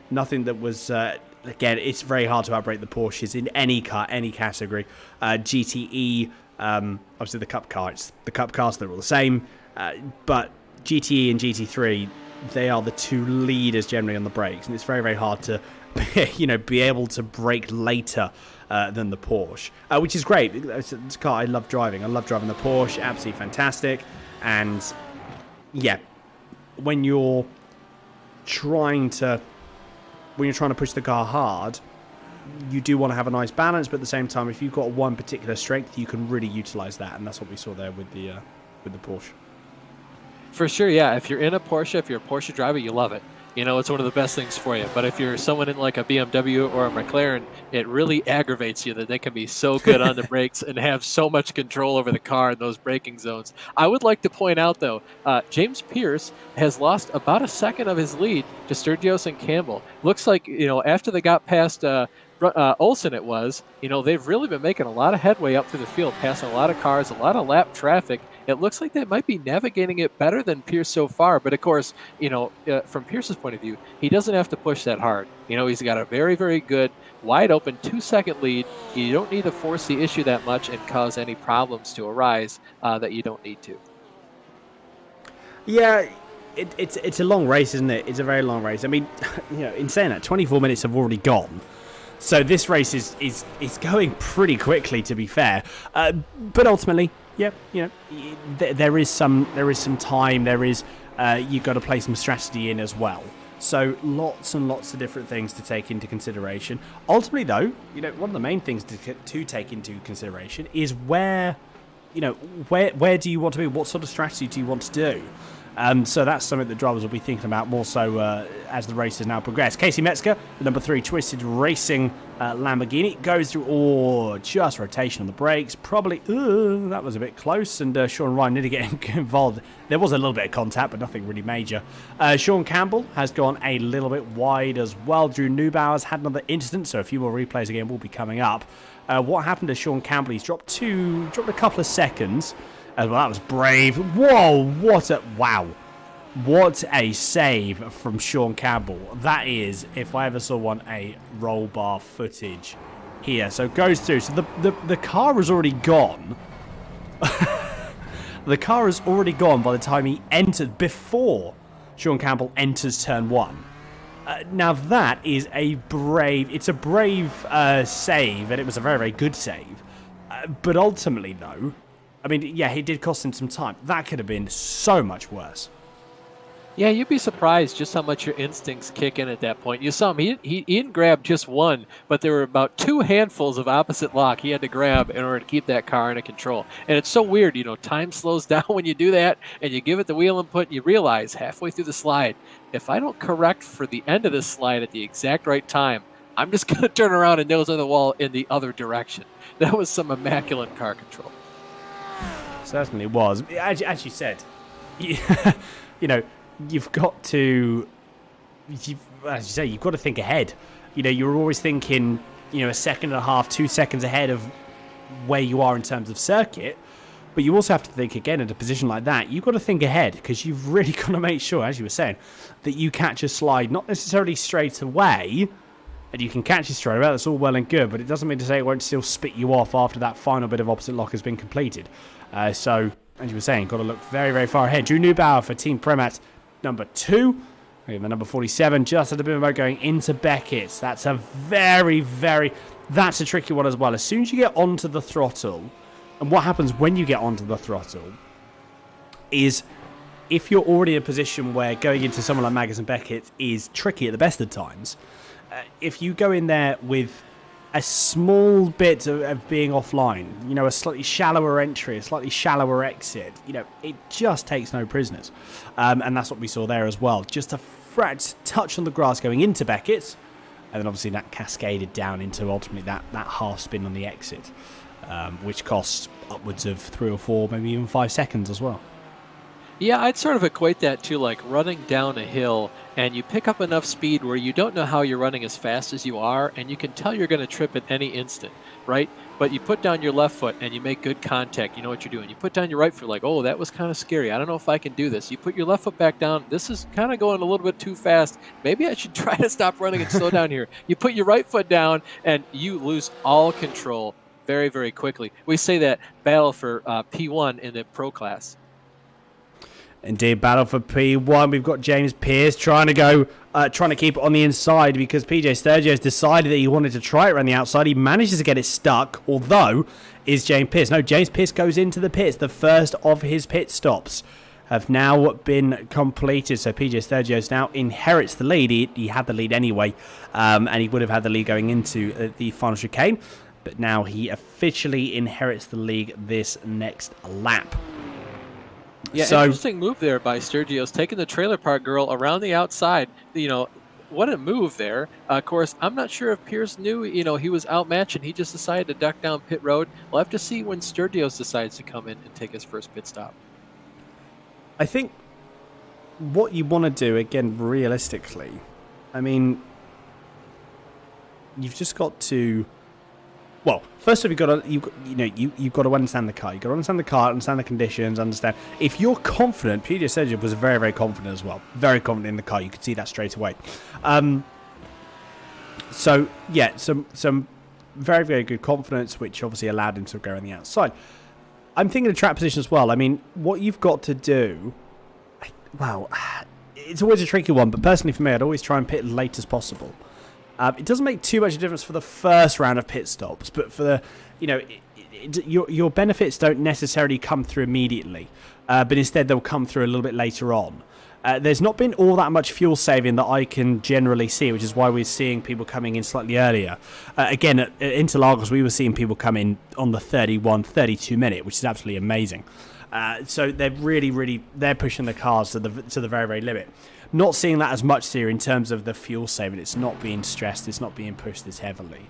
Nothing that was... again, it's very hard to outbrake the Porsches in any car, any category. GTE, obviously the Cup car. It's the Cup cars, they're all the same. But GTE and GT3, they are the two leaders generally on the brakes. And it's very, very hard to... be able to brake later than the Porsche, which is great. It's a car I love driving. I love driving the Porsche. Absolutely fantastic. And yeah, when you're trying to push the car hard, you do want to have a nice balance. But at the same time, if you've got one particular strength, you can really utilize that, and that's what we saw there with the Porsche. For sure, yeah. If you're in a Porsche, if you're a Porsche driver, you love it. It's one of the best things for you. But if you're someone in like a BMW or a McLaren, it really aggravates you that they can be so good on the brakes and have so much control over the car in those braking zones. I would like to point out, though, James Pierce has lost about a second of his lead to Sturgis and Campbell. Looks like, after they got past Olsen, they've really been making a lot of headway up through the field, passing a lot of cars, a lot of lap traffic. It looks like they might be navigating it better than Pierce so far. But, of course, from Pierce's point of view, he doesn't have to push that hard. He's got a very, very good, wide-open 2-second lead. You don't need to force the issue that much and cause any problems to arise that you don't need to. Yeah, it's a long race, isn't it? It's a very long race. I mean, in saying that, 24 minutes have already gone. So this race is going pretty quickly, to be fair. But ultimately... Yeah, there is some time. There is you've got to play some strategy in as well. So lots and lots of different things to take into consideration. Ultimately, though, one of the main things to take into consideration is where do you want to be? What sort of strategy do you want to do? So that's something that drivers will be thinking about more so as the race has now progressed. Casey Metzger, the number 3 Twisted Racing Lamborghini, goes through, just rotation on the brakes. Probably, that was a bit close, and Sean Ryan nearly getting involved. There was a little bit of contact, but nothing really major. Sean Campbell has gone a little bit wide as well. Drew Neubauer's had another incident, so a few more replays again will be coming up. What happened to Sean Campbell? He's dropped a couple of seconds. Well, that was brave. Whoa, what a save from Sean Campbell. That is, if I ever saw one, a roll bar footage here. So it goes through. So the car has already gone. The car has already gone by the time he entered, before Sean Campbell enters turn 1. Now that is a brave save, and it was a very, very good save. But ultimately, though, I mean, yeah, he did cost him some time. That could have been so much worse. Yeah, you'd be surprised just how much your instincts kick in at that point. You saw him; he didn't grab just one, but there were about two handfuls of opposite lock he had to grab in order to keep that car under control. And it's so weird, time slows down when you do that, and you give it the wheel input, and you realize halfway through the slide, if I don't correct for the end of this slide at the exact right time, I'm just going to turn around and nose on the wall in the other direction. That was some immaculate car control. Certainly was. As you said, you know, you've got to, as you say, you've got to think ahead. You're always thinking, a second and a half, 2 seconds ahead of where you are in terms of circuit. But you also have to think, again, in a position like that, you've got to think ahead because you've really got to make sure, as you were saying, that you catch a slide, not necessarily straight away, and you can catch it straight away. That's all well and good, but it doesn't mean to say it won't still spit you off after that final bit of opposite lock has been completed. So, as you were saying, got to look very, very far ahead. Drew Neubauer for Team Premat, number 2. We have the number 47 just at the bimbo going into Beckett's. That's a that's a tricky one as well. As soon as you get onto the throttle, and what happens when you get onto the throttle is if you're already in a position where going into someone like Magnus and Beckett is tricky at the best of times, if you go in there with a small bit of being offline, a slightly shallower entry, a slightly shallower exit, it just takes no prisoners. And that's what we saw there as well. Just a touch on the grass going into Beckett's, and then obviously that cascaded down into ultimately that half spin on the exit, which costs upwards of 3 or 4, maybe even 5 seconds as well. Yeah, I'd sort of equate that to like running down a hill and you pick up enough speed where you don't know how you're running as fast as you are and you can tell you're going to trip at any instant, right? But you put down your left foot and you make good contact. You know what you're doing. You put down your right foot like, oh, that was kind of scary. I don't know if I can do this. You put your left foot back down. This is kind of going a little bit too fast. Maybe I should try to stop running and slow down here. You put your right foot down and you lose all control very, very quickly. We say that battle for P1 in the pro class. Indeed, battle for P1. We've got James Pearce trying to keep it on the inside because PJ Sturgis decided that he wanted to try it around the outside. He manages to get it stuck, although is James Pearce. No, James Pearce goes into the pits. The first of his pit stops have now been completed. So PJ Sturgis now inherits the lead. He had the lead anyway, and he would have had the lead going into the final chicane. But now he officially inherits the lead this next lap. Yeah, so, interesting move there by Sturgis, taking the trailer park girl around the outside. What a move there. Of course, I'm not sure if Pearce knew, he was outmatched and he just decided to duck down pit road. We'll have to see when Sturgis decides to come in and take his first pit stop. I think what you want to do, again, realistically, I mean, you've just got to... Well, first of all, you've got to understand the car. You've got to understand the car, understand the conditions, understand. If you're confident, PJ Sturgis was very, very confident as well. Very confident in the car. You could see that straight away. So, yeah, some very, very good confidence, which obviously allowed him to go on the outside. I'm thinking of track position as well. I mean, what you've got to do... Well, it's always a tricky one, but personally for me, I'd always try and pit as late as possible. It doesn't make too much of a difference for the first round of pit stops, but for the, your benefits don't necessarily come through immediately, but instead they'll come through a little bit later on. There's not been all that much fuel saving that I can generally see, which is why we're seeing people coming in slightly earlier. Again, at Interlagos, we were seeing people come in on the 31, 32 minute, which is absolutely amazing. So they're really, they're pushing the cars to the very, very limit. Not seeing that as much here in terms of the fuel saving. It's not being stressed. It's not being pushed this heavily.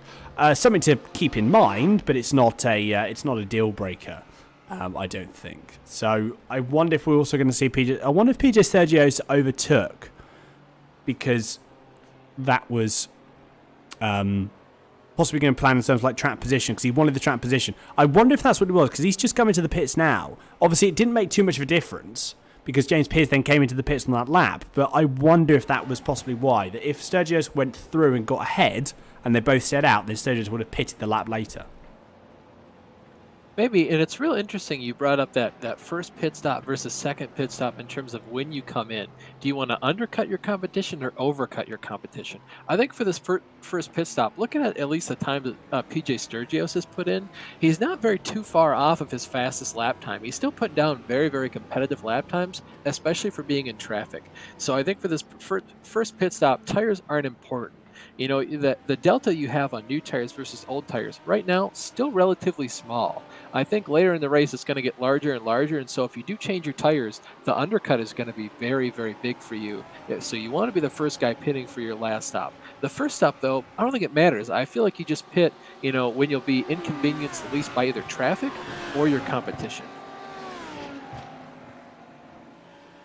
Something to keep in mind, but it's not a deal breaker. I don't think. So I wonder if we're also going to see PJ. I wonder if PJ Sturgis overtook, because that was possibly going to plan in terms of like track position, because he wanted the track position. I wonder if that's what it was, because he's just coming to the pits now. Obviously, it didn't make too much of a difference, because James Pearce then came into the pits on that lap. But I wonder if that was possibly why. That if Sturgis went through and got ahead, and they both set out, then Sturgis would have pitted the lap later. Maybe, and it's real interesting you brought up that first pit stop versus second pit stop in terms of when you come in. Do you want to undercut your competition or overcut your competition? I think for this first pit stop, looking at least the time that PJ Sturgios has put in, he's not very too far off of his fastest lap time. He's still putting down very, very competitive lap times, especially for being in traffic. So I think for this first pit stop, tires aren't important. You know, the delta you have on new tires versus old tires right now still relatively small. I think later in the race it's going to get larger and larger, and so if you do change your tires, the undercut is going to be very, very big for you. So you want to be the first guy pitting for your last stop. The first stop, though, I don't think it matters. I feel like you just pit, you know, when you'll be inconvenienced at least by either traffic or your competition.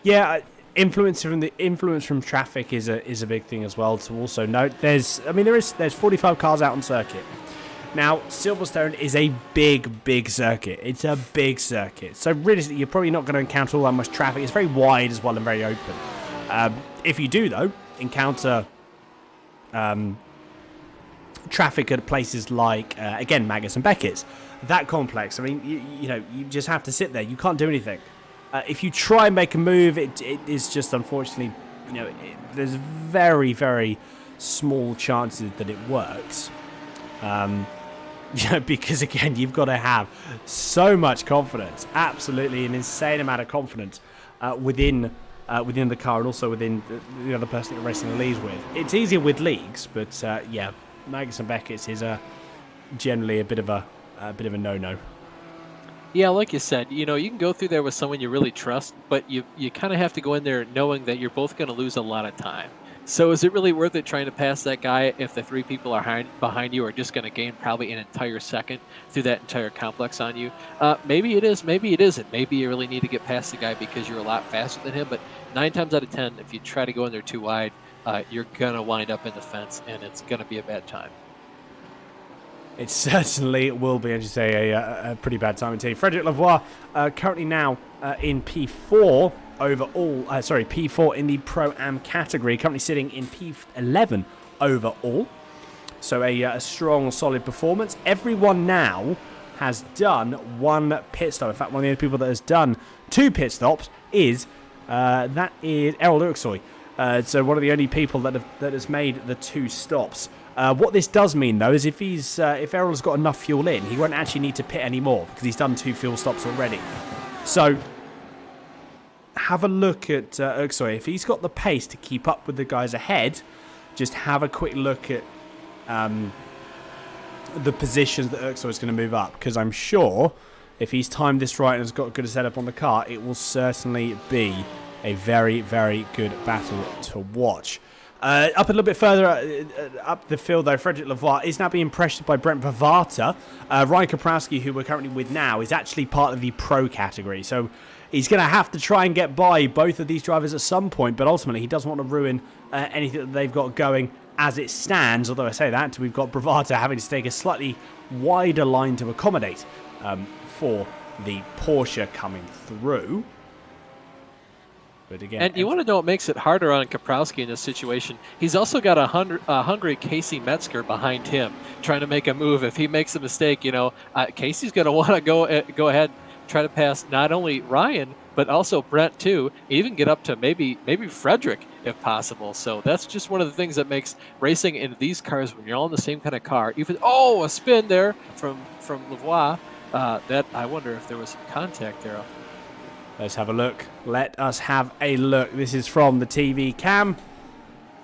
Yeah, influence from traffic is a big thing as well to also note. There's 45 cars out on circuit. Now, Silverstone is a big circuit. It's a big circuit. So realistically, you're probably not going to encounter all that much traffic. It's very wide as well and very open. If you do, though, encounter traffic at places like, again, Magus and Beckett's, that complex, I mean, you just have to sit there. You can't do anything. If you try and make a move, it is just, unfortunately, there's very, very small chances that it works. Because again, you've got to have so much confidence, absolutely an insane amount of confidence within the car and also within the other person that you're racing the leagues with. It's easier with leagues, but Magus and Beckett's is generally a bit of a no-no. Yeah, like you said, you can go through there with someone you really trust, but you kind of have to go in there knowing that you're both going to lose a lot of time. So is it really worth it trying to pass that guy if the three people are behind you are just going to gain probably an entire second through that entire complex on you? Maybe it is, maybe it isn't. Maybe you really need to get past the guy because you're a lot faster than him, but 9 times out of 10, if you try to go in there too wide, you're going to wind up in the fence, and it's going to be a bad time. It certainly will be, as you say, a pretty bad time indeed. Frederic Lavoie currently now in P4 overall. P4 in the Pro-Am category. Currently sitting in P11 overall. So a strong, solid performance. Everyone now has done one pit stop. In fact, one of the only people that has done 2 pit stops is Errol Uxoy. So one of the only people that has made the 2 stops. What this does mean, though, is if Errol's got enough fuel in, he won't actually need to pit anymore because he's done 2 fuel stops already. So have a look at Uxoy. If he's got the pace to keep up with the guys ahead, just have a quick look at the positions that Uxoy is going to move up, because I'm sure if he's timed this right and has got a good setup on the car, it will certainly be a very, very good battle to watch. Up a little bit further up the field, though, Frederic Lavoie is now being pressured by Brent Vavata. Ryan Kaprowski, who we're currently with now, is actually part of the pro category. So he's going to have to try and get by both of these drivers at some point, but ultimately he doesn't want to ruin anything that they've got going as it stands. Although I say that, we've got Bravata having to take a slightly wider line to accommodate for the Porsche coming through. But again, and you want to know what makes it harder on Kaprowski in this situation? He's also got a hungry Casey Metzger behind him, trying to make a move. If he makes a mistake, Casey's going to want to go ahead, try to pass not only Ryan but also Brent too. Even get up to maybe Frederick if possible. So that's just one of the things that makes racing in these cars, when you're all in the same kind of car. Even a spin there from Lavoie. That I wonder if there was some contact there. Let's have a look. Let us have a look. This is from the TV cam.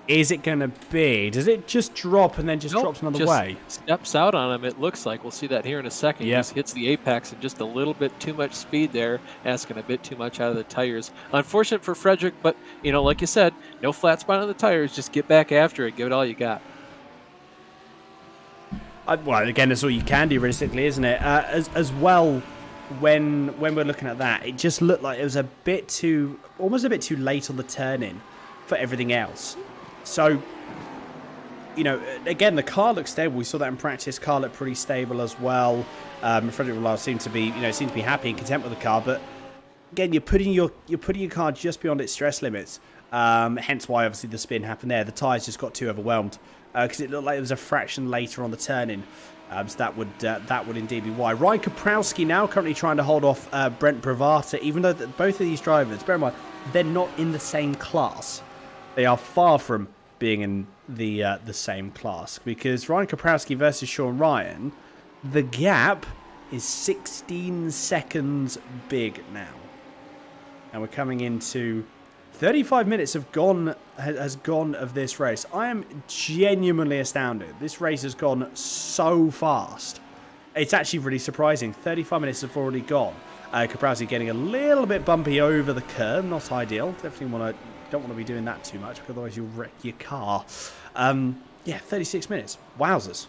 Is it going to be? Does it just drop and then just drops another way? Steps out on him, it looks like. We'll see that here in a second. Yep. He just hits the apex and just a little bit too much speed there, asking a bit too much out of the tires. Unfortunate for Frederick, but, like you said, no flat spot on the tires. Just get back after it. Give it all you got. Well, again, that's all you can do, realistically, isn't it? As well, when we're looking at that, it just looked like it was almost a bit too late on the turn-in for everything else. So, again, the car looks stable. We saw that in practice. Car looked pretty stable as well. Frederic Lavoie seemed to be happy and content with the car. But again, you're putting your car just beyond its stress limits. Hence why obviously the spin happened there. The tyres just got too overwhelmed because it looked like it was a fraction later on the turn-in. So that would indeed be why. Ryan Kaprowski now currently trying to hold off Brent Bravata, even though both of these drivers, bear in mind, they're not in the same class. They are far from being in the same class, because Ryan Kaprowski versus Sean Ryan, the gap is 16 seconds big now. And we're coming into 35 minutes has gone of this race. I am genuinely astounded. This race has gone so fast. It's actually really surprising. 35 minutes have already gone. Kaprowski getting a little bit bumpy over the curb. Not ideal. Definitely don't want to be doing that too much, because otherwise you'll wreck your car. Yeah, 36 minutes. Wowzers.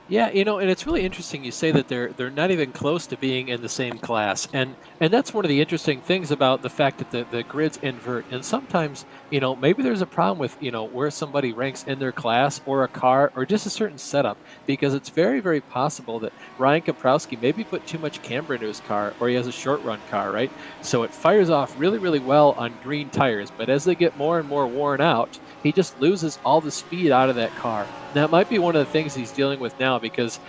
Yeah, and it's really interesting you say that they're not even close to being in the same class. And that's one of the interesting things about the fact that the grids invert. And sometimes, maybe there's a problem with, where somebody ranks in their class or a car or just a certain setup, because it's very, very possible that Ryan Kaprowski maybe put too much camber into his car, or he has a short run car, right? So it fires off really, really well on green tires. But as they get more and more worn out, he just loses all the speed out of that car. That might be one of the things he's dealing with now, because,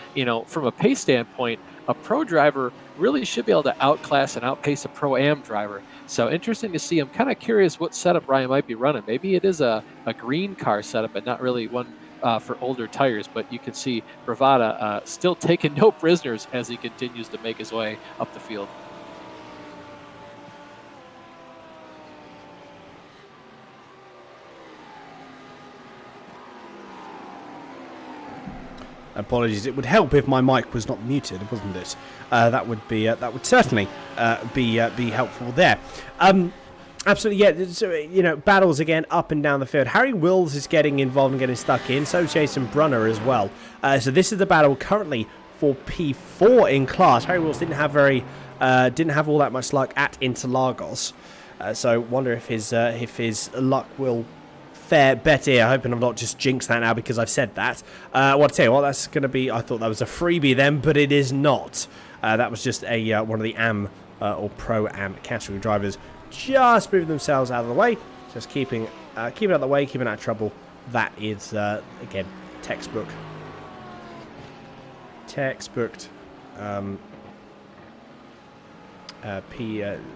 from a pace standpoint, a pro driver really should be able to outclass and outpace a Pro-Am driver. So interesting to see. I'm kind of curious what setup Ryan might be running. Maybe it is a green car setup and not really one for older tires, but you can see Bravata still taking no prisoners as he continues to make his way up the field. Apologies. It would help if my mic was not muted, wasn't it? That would certainly be helpful there. Absolutely, yeah. So, battles again up and down the field. Harry Wills is getting involved and getting stuck in. So Jason Brunner as well. So this is the battle currently for P4 in class. Harry Wills didn't have all that much luck at Interlagos. So wonder if his luck will fare better here. Hoping I've not just jinxed that now because I've said that. Well, I'll tell you what, that's going to be, I thought that was a freebie then, but it is not. That was just one of the AM or Pro-Am category drivers just moving themselves out of the way, just keeping out of the way, keeping out of trouble. That is, again, textbooked.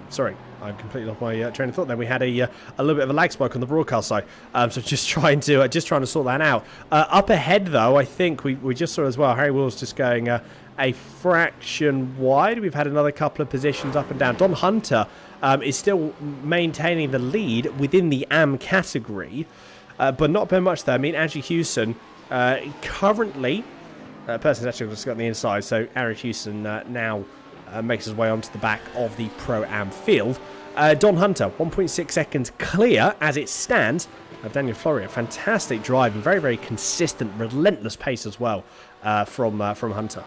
Sorry, I completely lost my train of thought there. We had a little bit of a lag spike on the broadcast side, so just trying to sort that out. Up ahead, though, I think we just saw as well, Harry Wills just going a fraction wide. We've had another couple of positions up and down. Don Hunter is still maintaining the lead within the AM category, but not by much there. I mean, Andrew Hewson currently, person's actually just got on the inside, so Andrew Hewson now makes his way onto the back of the Pro-Am field. Don Hunter, 1.6 seconds clear as it stands of Daniel Florio. Fantastic drive and very, very consistent, relentless pace as well from Hunter.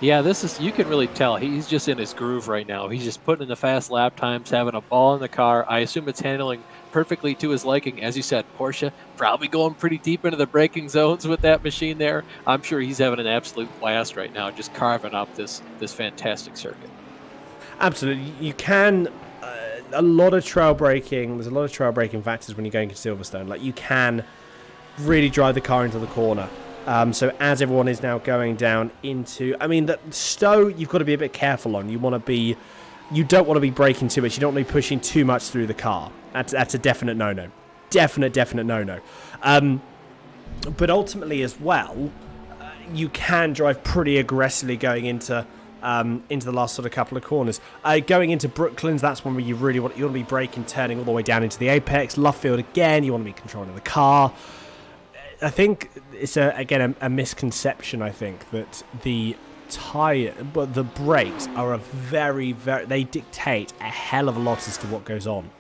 Yeah, you can really tell he's just in his groove right now. He's just putting in the fast lap times, having a ball in the car. I assume it's handling perfectly to his liking. As you said, Porsche probably going pretty deep into the braking zones with that machine there. I'm sure he's having an absolute blast right now, just carving up this fantastic circuit. Absolutely. You can... a lot of trail braking. There's a lot of trail braking factors when you're going to Silverstone. Like, you can really drive the car into the corner. So as everyone is now going down into... I mean, the Stowe, you've got to be a bit careful on. You don't want to be braking too much. You don't want to be pushing too much through the car. That's a definite no-no. Definite no-no. But ultimately as well, you can drive pretty aggressively going into the last sort of couple of corners. Going into Brooklands, that's one where you want to be braking, turning all the way down into the apex. Luffield again, you want to be controlling the car. I think it's a misconception. I think that the brakes are they dictate a hell of a lot as to what goes on.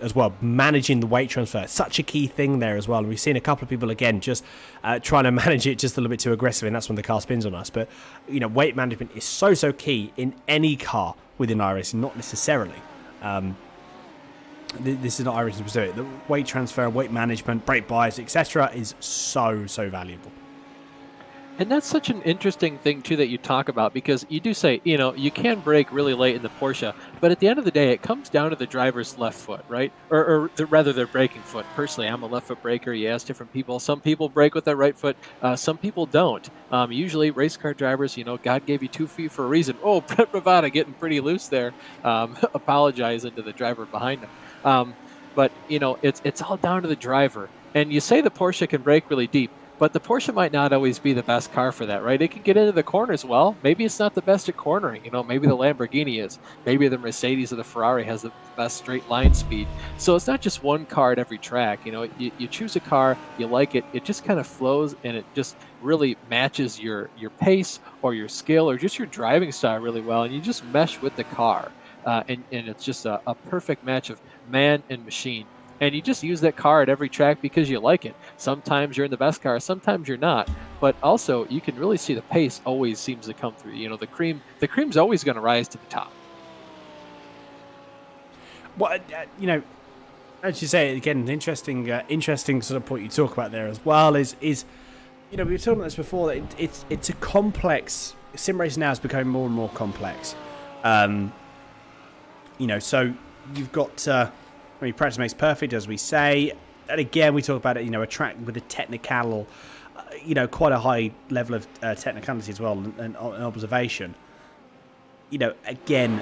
As well, managing the weight transfer, such a key thing there as well. And we've seen a couple of people again just trying to manage it just a little bit too aggressively, and that's when the car spins on us. But weight management is so key in any car within iRacing, not necessarily. This is not iRacing specific. The weight transfer, weight management, brake bias, etc., is so valuable. And that's such an interesting thing too that you talk about because you do say, you can brake really late in the Porsche, but at the end of the day, it comes down to the driver's left foot, right? Or rather, their braking foot. Personally, I'm a left foot braker. You ask different people. Some people brake with their right foot. Some people don't. Usually, race car drivers, God gave you 2 feet for a reason. Oh, Brett Bravada getting pretty loose there. Apologizing to the driver behind him. But it's all down to the driver. And you say the Porsche can brake really deep. But the Porsche might not always be the best car for that, right? It can get into the corners well. Maybe it's not the best at cornering. Maybe the Lamborghini is. Maybe the Mercedes or the Ferrari has the best straight line speed. So it's not just one car at every track. You choose a car, you like it, it just kind of flows and it just really matches your pace or your skill or just your driving style really well. And you just mesh with the car. And it's just a perfect match of man and machine. And you just use that car at every track because you like it. Sometimes you're in the best car, sometimes you're not. But also, you can really see the pace always seems to come through. The cream's always going to rise to the top. Well, as you say, again, an interesting sort of point you talk about there as well is we were talking about this before. That it's a complex. Sim racing now is becoming more and more complex. So you've got. Practice makes perfect, as we say. And again, we talk about it, a track with a technical, quite a high level of technicality as well and observation. Again,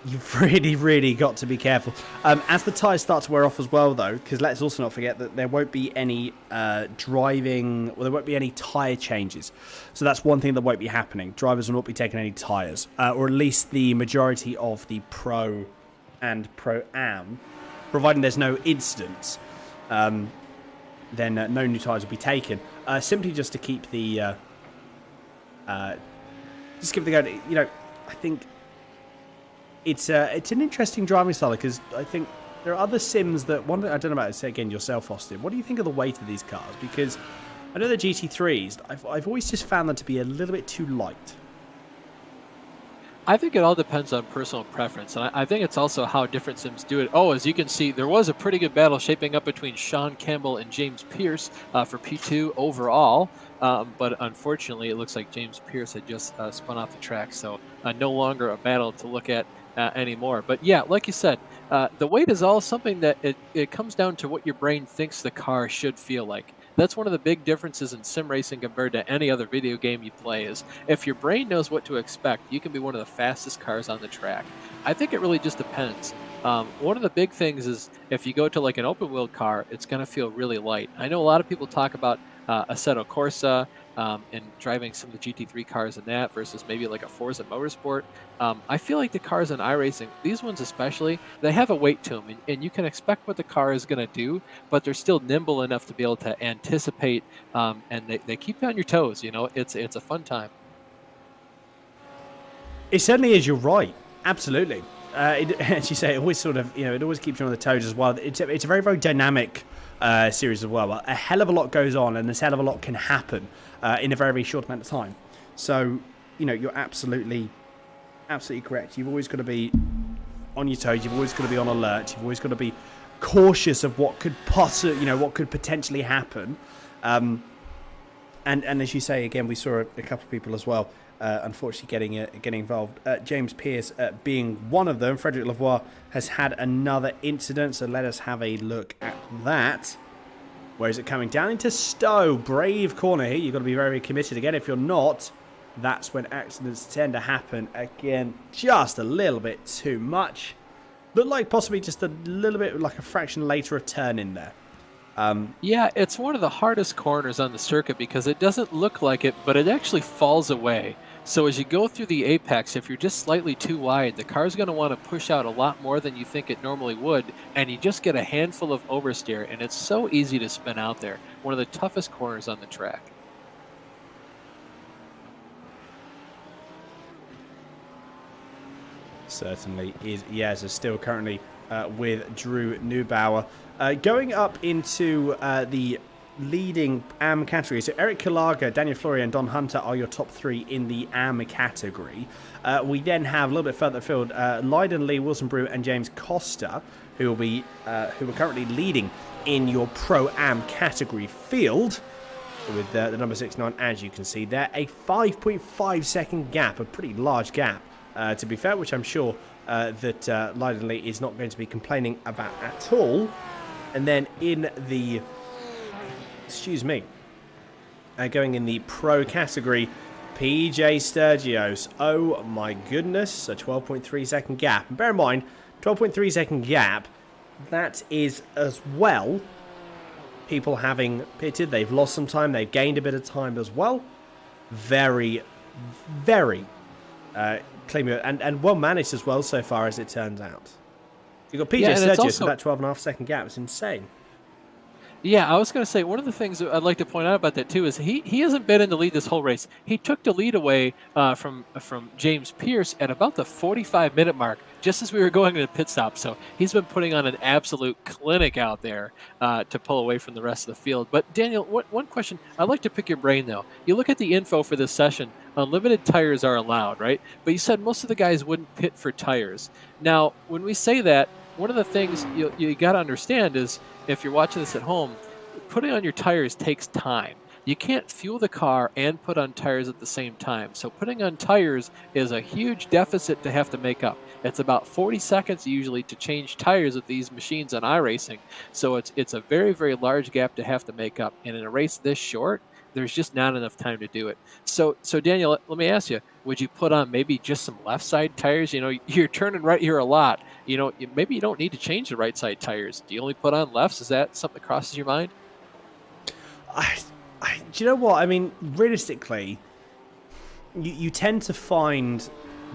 you've really, really got to be careful. As the tyres start to wear off as well, though, because let's also not forget that there won't be any there won't be any tyre changes. So that's one thing that won't be happening. Drivers will not be taking any tyres, or at least the majority of the Pro and Pro-Am, providing there's no incidents, then no new tyres will be taken. Simply just to keep the going. I think it's an interesting driving style because I think there are other sims that I don't know about. Say again yourself, Austin. What do you think of the weight of these cars? Because I know the GT3s. I've always just found them to be a little bit too light. I think it all depends on personal preference, and I think it's also how different sims do it. Oh, as you can see, there was a pretty good battle shaping up between Sean Campbell and James Pierce for P2 overall, but unfortunately, it looks like James Pierce had just spun off the track, so no longer a battle to look at anymore. But yeah, like you said, the weight is all something that it comes down to what your brain thinks the car should feel like. That's one of the big differences in sim racing compared to any other video game you play is if your brain knows what to expect, you can be one of the fastest cars on the track. I think it really just depends. One of the big things is if you go to like an open wheel car, it's going to feel really light. I know a lot of people talk about Assetto Corsa and driving some of the GT3 cars in that versus maybe like a Forza Motorsport. I feel like the cars in iRacing, these ones especially, they have a weight to them, and you can expect what the car is going to do, but they're still nimble enough to be able to anticipate, and they keep you on your toes. It's a fun time. It certainly is. You're right. Absolutely. As you say, it always sort of, it always keeps you on the toes as well. It's a very, very dynamic series as well. A hell of a lot goes on, and a hell of a lot can happen in a very, very short amount of time. So, you're absolutely correct. You've always got to be on your toes. You've always got to be on alert. You've always got to be cautious of what could what could potentially happen. And as you say, again, we saw a couple of people as well, unfortunately getting involved. James Pierce being one of them. Frederick Lavoie has had another incident, so let us have a look at that. Where is it coming? Down into Stowe. Brave corner here. You've got to be very, very committed. Again, if you're not, that's when accidents tend to happen. Again, just a little bit too much. Looked like possibly just a little bit like a fraction later a turn in there. Yeah, it's one of the hardest corners on the circuit because it doesn't look like it, but it actually falls away. So as you go through the apex, if you're just slightly too wide, the car's going to want to push out a lot more than you think it normally would, and you just get a handful of oversteer, and it's so easy to spin out there. One of the toughest corners on the track. Certainly is. Yes, is still currently with Drew Neubauer. Going up into the leading AM category. So Eric Kilaga, Daniel Flory and Don Hunter are your top three in the AM category. We then have a little bit further afield Lydon Lee, Wilson Brew and James Costa, who are currently leading in your Pro-Am category field. with the number 69, as you can see there. A 5.5 second gap, a pretty large gap, to be fair, which I'm sure that Leidenley is not going to be complaining about at all. And then in the, going in the pro category, PJ Sturgios. Oh my goodness, a 12.3 second gap. And bear in mind, 12.3 second gap, that is as well people having pitted. They've lost some time, they've gained a bit of time as well. Very, very clean and well managed as well so far, as it turns out. You've got PJ Sturgios with that 12.5 second gap. It's insane. Yeah, I was going to say, one of the things I'd like to point out about that, too, is he hasn't been in the lead this whole race. He took the lead away from James Pierce at about the 45-minute mark, just as we were going to the pit stop. So he's been putting on an absolute clinic out there to pull away from the rest of the field. But, Daniel, one question. I'd like to pick your brain, though. You look at the info for this session. Unlimited tires are allowed, right? But you said most of the guys wouldn't pit for tires. Now, when we say that, one of the things you got to understand is, if you're watching this at home, putting on your tires takes time. You can't fuel the car and put on tires at the same time. So putting on tires is a huge deficit to have to make up. It's about 40 seconds usually to change tires with these machines on iRacing. So it's a very, very large gap to have to make up. And in a race this short, there's just not enough time to do it. So Daniel, let me ask you, would you put on maybe just some left side tires? You know, you're turning right here a lot. You know, maybe you don't need to change the right side tires. Do you only put on lefts? Is that something that crosses your mind? Do you know what? I mean, realistically, you tend to find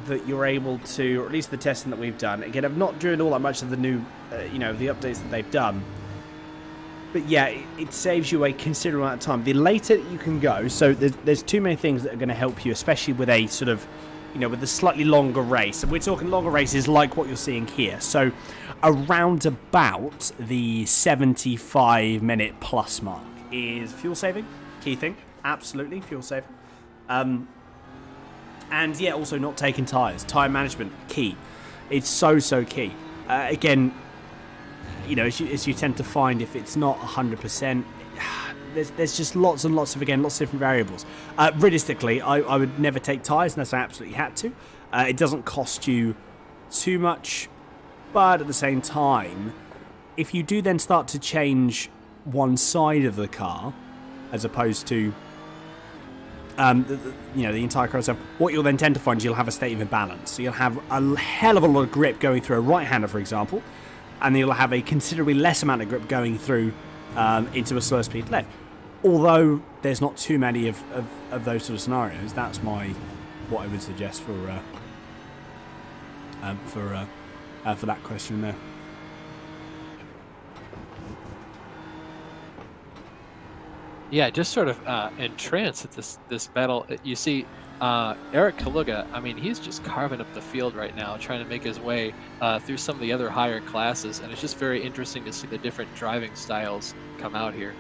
that you're able to, or at least the testing that we've done. Again, I've not driven all that much of the new, the updates that they've done. But yeah, it saves you a considerable amount of time. The later you can go, so there's too many things that are going to help you, especially with a sort of, with a slightly longer race. And we're talking longer races like what you're seeing here. So around about the 75-minute plus mark is fuel saving. Key thing. Absolutely, fuel saving. And yeah, also not taking tyres. Tyre management, key. It's so key. Again, as you tend to find, if it's not 100%, there's just lots and lots of different variables. Realistically, I would never take tyres unless I absolutely had to. It doesn't cost you too much, but at the same time, if you do then start to change one side of the car, as opposed to the entire car itself, what you'll then tend to find is you'll have a state of imbalance. So you'll have a hell of a lot of grip going through a right-hander, for example, and you'll have a considerably less amount of grip going through into a slower speed left. Although there's not too many of those sort of scenarios, that's what I would suggest for that question there. Yeah, just sort of entranced at this battle. You see, Eric Kaluga, I mean, he's just carving up the field right now, trying to make his way through some of the other higher classes, and it's just very interesting to see the different driving styles come out here.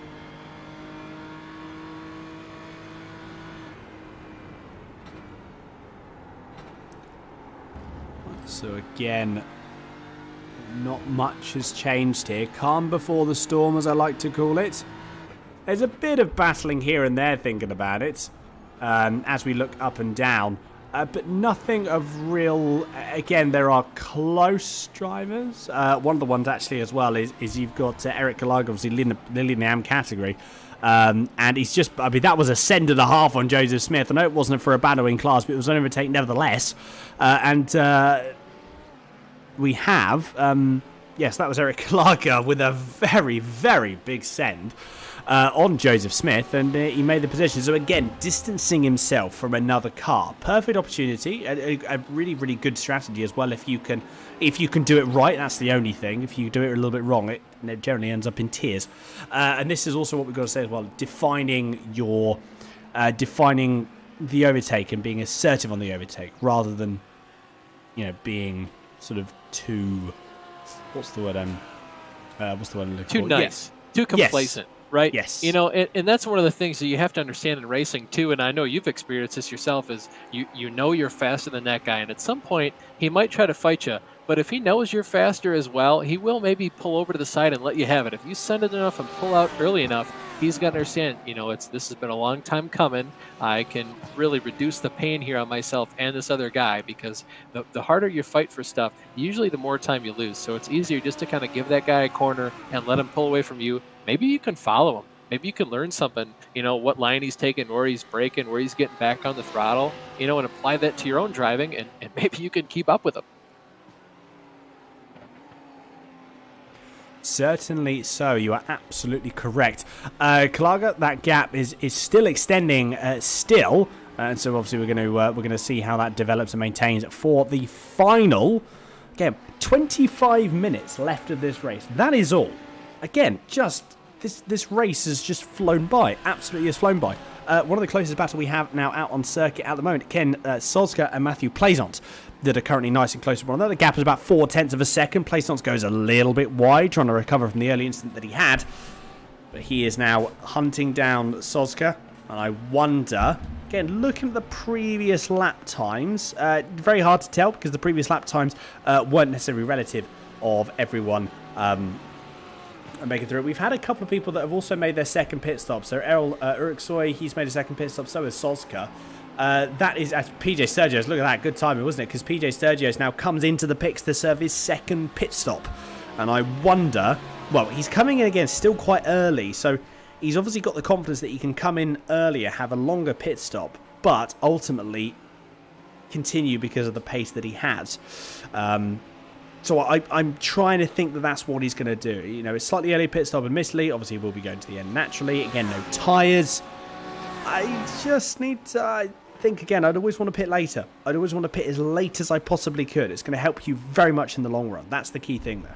So again, not much has changed here. Calm before the storm, as I like to call it. There's a bit of battling here and there, thinking about it, as we look up and down. But nothing of real... Again, there are close drivers. One of the ones, actually, as well, is you've got Eric Kalag, obviously, leading the AM category. And he's just... I mean, that was a send and a half on Joseph Smith. I know it wasn't for a battling class, but it was an overtake nevertheless. We have... yes, that was Eric Kalag with a very, very big send. On Joseph Smith, and he made the position. So again, distancing himself from another car. Perfect opportunity, a really, really good strategy as well. If you can do it right, that's the only thing. If you do it a little bit wrong, it generally ends up in tears. And this is also what we've got to say as well: defining the overtake and being assertive on the overtake, rather than being sort of too. What's the word? Too nice, too complacent. Yes. Right? Yes. And that's one of the things that you have to understand in racing too, and I know you've experienced this yourself, is you're faster than that guy, and at some point he might try to fight you, But if he knows you're faster as well, he will maybe pull over to the side and let you have it. If you send it enough and pull out early enough, he's got to understand, this has been a long time coming. I can really reduce the pain here on myself and this other guy, because the harder you fight for stuff, usually the more time you lose. So it's easier just to kind of give that guy a corner and let him pull away from you. Maybe you can follow him. Maybe you can learn something, what line he's taking, where he's braking, where he's getting back on the throttle, and apply that to your own driving, and maybe you can keep up with him. Certainly so. You are absolutely correct. Kalaga, that gap is still extending still. And so obviously we're going to see how that develops and maintains for the final. Again, 25 minutes left of this race. That is all. Again, just this race has just flown by. Absolutely has flown by. One of the closest battles we have now out on circuit at the moment, Ken Solskjaer and Matthew Plaisance, that are currently nice and close to one another. The gap is about 0.4 of a second. Plaisance goes a little bit wide, trying to recover from the early incident that he had. But he is now hunting down Solskjaer. And I wonder, again, looking at the previous lap times, very hard to tell because the previous lap times weren't necessarily relative of everyone making through it. We've had a couple of people that have also made their second pit stop. So Errol Uriksoy, he's made a second pit stop. So has Solskjaer. That is PJ Sturgis. Look at that. Good timing, wasn't it? Because PJ Sturgis now comes into the pits to serve his second pit stop. And I wonder, well, he's coming in again still quite early. So he's obviously got the confidence that he can come in earlier, have a longer pit stop, but ultimately continue because of the pace that he has. So I'm trying to think that that's what he's going to do. It's slightly early pit stop, admittedly. Obviously, we'll be going to the end naturally. Again, no tyres. I just need to think again. I'd always want to pit later. I'd always want to pit as late as I possibly could. It's going to help you very much in the long run. That's the key thing there.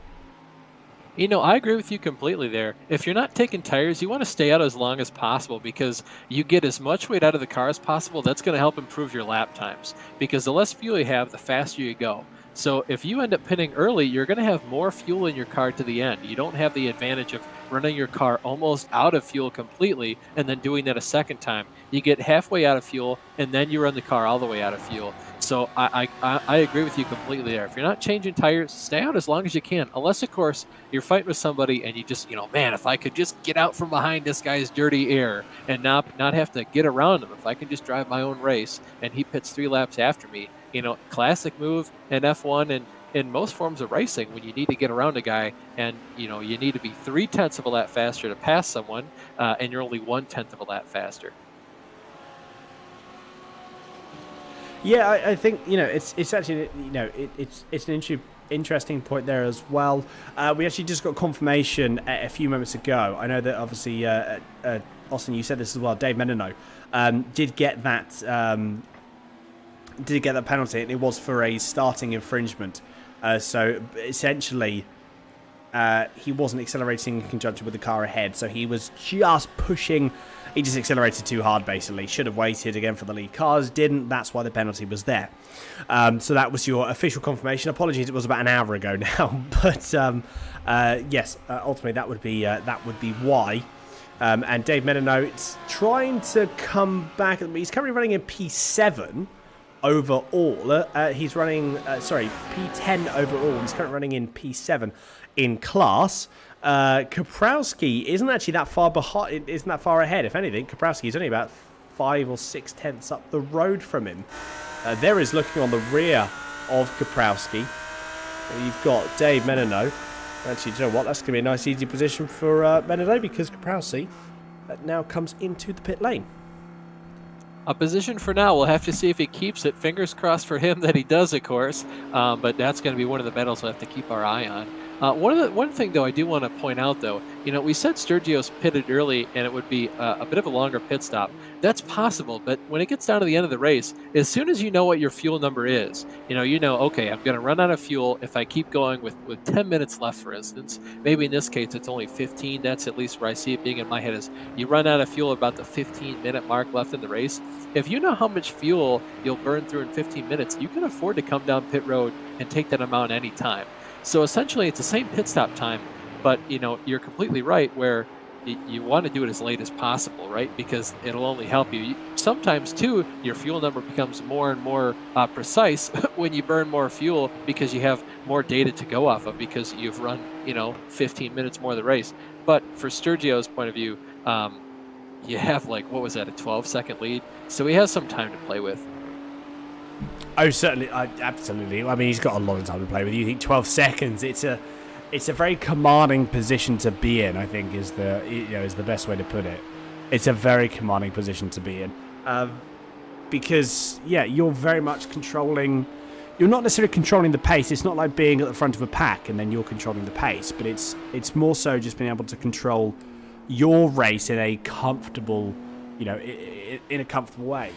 I agree with you completely there. If you're not taking tires, you want to stay out as long as possible because you get as much weight out of the car as possible. That's going to help improve your lap times because the less fuel you have, the faster you go. So if you end up pitting early, you're going to have more fuel in your car to the end. You don't have the advantage of running your car almost out of fuel completely and then doing that a second time. You get halfway out of fuel and then you run the car all the way out of fuel. So I agree with you completely there. If you're not changing tires, stay out as long as you can. Unless, of course, you're fighting with somebody and you just, man, if I could just get out from behind this guy's dirty air and not have to get around him, if I can just drive my own race and he pits 3 laps after me, classic move in F1 and in most forms of racing when you need to get around a guy and, you need to be 0.3 of a lap faster to pass someone and you're only 0.1 of a lap faster. Yeah, I think it's actually it's an interesting point there as well. We actually just got confirmation a few moments ago. I know that obviously Austin, you said this as well. Dave Menino did get that penalty, and it was for a starting infringement. So essentially, he wasn't accelerating in conjunction with the car ahead, so he was just pushing. He just accelerated too hard, basically. Should have waited again for the lead cars. Didn't. That's why the penalty was there. So that was your official confirmation. Apologies, it was about an hour ago now. But yes, ultimately that would be why. And Dave Menino trying to come back. He's currently running in P7 overall. He's running, P10 overall. He's currently running in P7 in class. Kaprowski isn't actually that far behind. Isn't that far ahead? If anything, Kaprowski is only about 5 or 6 tenths up the road from him. There is looking on the rear of Kaprowski. You've got Dave Menino. Actually, do you know what? That's going to be a nice, easy position for Menino because Kaprowski now comes into the pit lane. A position for now. We'll have to see if he keeps it. Fingers crossed for him that he does, of course. But that's going to be one of the battles we'll have to keep our eye on. One thing, though, I do want to point out, though, we said Sturgios pitted early and it would be a bit of a longer pit stop. That's possible, but when it gets down to the end of the race, as soon as you know what your fuel number is, okay, I'm going to run out of fuel if I keep going with 10 minutes left, for instance. Maybe in this case, it's only 15. That's at least where I see it being in my head is you run out of fuel about the 15-minute mark left in the race. If you know how much fuel you'll burn through in 15 minutes, you can afford to come down pit road and take that amount any time. So essentially, it's the same pit stop time, but you're completely right where you want to do it as late as possible, right? Because it'll only help you. Sometimes, too, your fuel number becomes more and more precise when you burn more fuel because you have more data to go off of because you've run 15 minutes more of the race. But for Sturgio's point of view, you have what was that, a 12-second lead, so he has some time to play with. Oh, certainly, absolutely. I mean, he's got a lot of time to play with. You think 12 seconds? It's a very commanding position to be in. I think is the best way to put it. It's a very commanding position to be in, because you're very much controlling. You're not necessarily controlling the pace. It's not like being at the front of a pack and then you're controlling the pace. But it's more so just being able to control your race in a comfortable, in a comfortable way.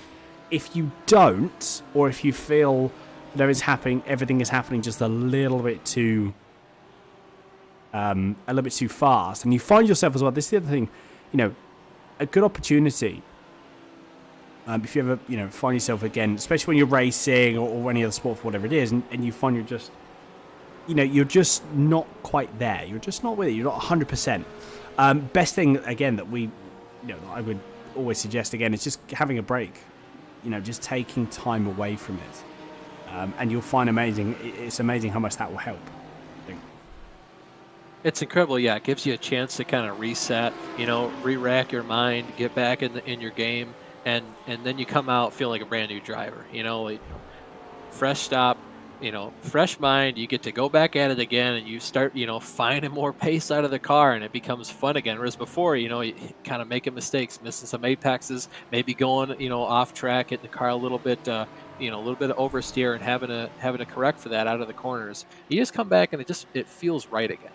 If you don't, or if you feel everything is happening just a little bit too fast, and you find yourself as well. This is the other thing, a good opportunity. If you ever, find yourself again, especially when you're racing or any other sport for whatever it is, and you find you're just not quite there. You're just not with it. You're not 100%. Best thing again that that I would always suggest again is just having a break. Just taking time away from it, and you'll find it's amazing how much that will help. I think. It's incredible, yeah. It gives you a chance to kind of reset, re-rack your mind, get back in your game, and then you come out feeling like a brand new driver. Fresh stop, fresh mind. You get to go back at it again, and you start, finding more pace out of the car, and it becomes fun again. Whereas before, you kind of making mistakes, missing some apexes, maybe going, off track, hitting the car a little bit, a little bit of oversteer, and having to correct for that out of the corners. You just come back, and it feels right again.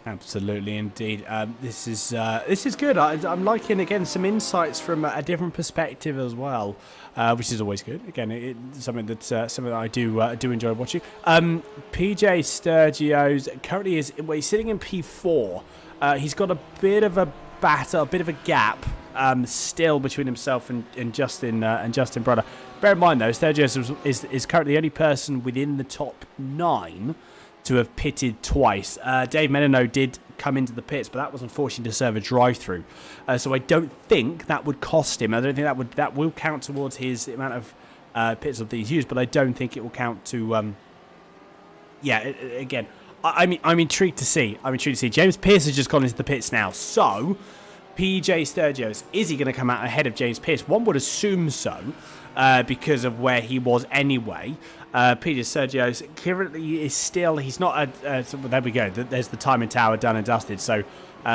Absolutely, indeed. This is good. I'm liking again some insights from a different perspective as well, which is always good. Again, it's something that I do enjoy watching. PJ Sturgio's currently he's sitting in P4. He's got a bit of a battle, a bit of a gap still between himself and Justin Brother. Bear in mind though, Sturgio is currently the only person within the top 9 to have pitted twice. Dave Menino did come into the pits, but that was unfortunately to serve a drive-through. So I don't think that would cost him. I don't think that will count towards his amount of pits that he's used, but I don't think it will count to. Again, I'm intrigued to see. James Pearce has just gone into the pits now, so PJ Sturgio, is he going to come out ahead of James Pearce? One would assume so, because of where he was anyway. Peter Sturgio currently is still, he's not there we go, there's the timing tower done and dusted, so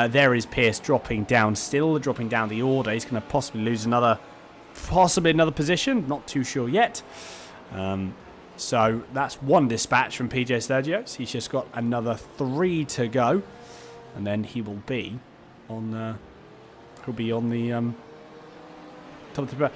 there is Pearce dropping down the order. He's going to possibly lose another position, not too sure yet. So that's one dispatch from PJ Sturgio. He's just got another 3 to go, and then he will be on the top of the.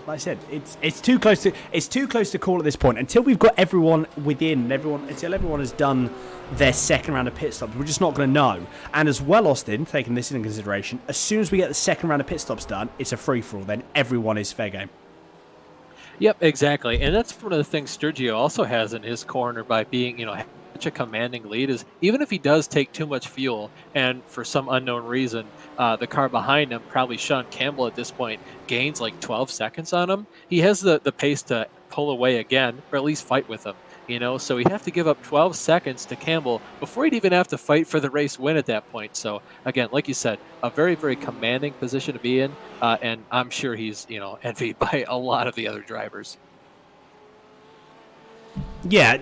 Like I said, it's too close to call at this point. Until we've got everyone until everyone has done their second round of pit stops, we're just not going to know. And as well, Austin, taking this into consideration, as soon as we get the second round of pit stops done, it's a free-for-all. Then everyone is fair game. Yep, exactly. And that's one of the things Sturgio also has in his corner by being, such a commanding lead, is even if he does take too much fuel and for some unknown reason the car behind him, probably Sean Campbell at this point, gains like 12 seconds on him, he has the pace to pull away again, or at least fight with him. So he'd have to give up 12 seconds to Campbell before he'd even have to fight for the race win at that point. So again, like you said, a very, very commanding position to be in, and I'm sure he's envied by a lot of the other drivers. Yeah,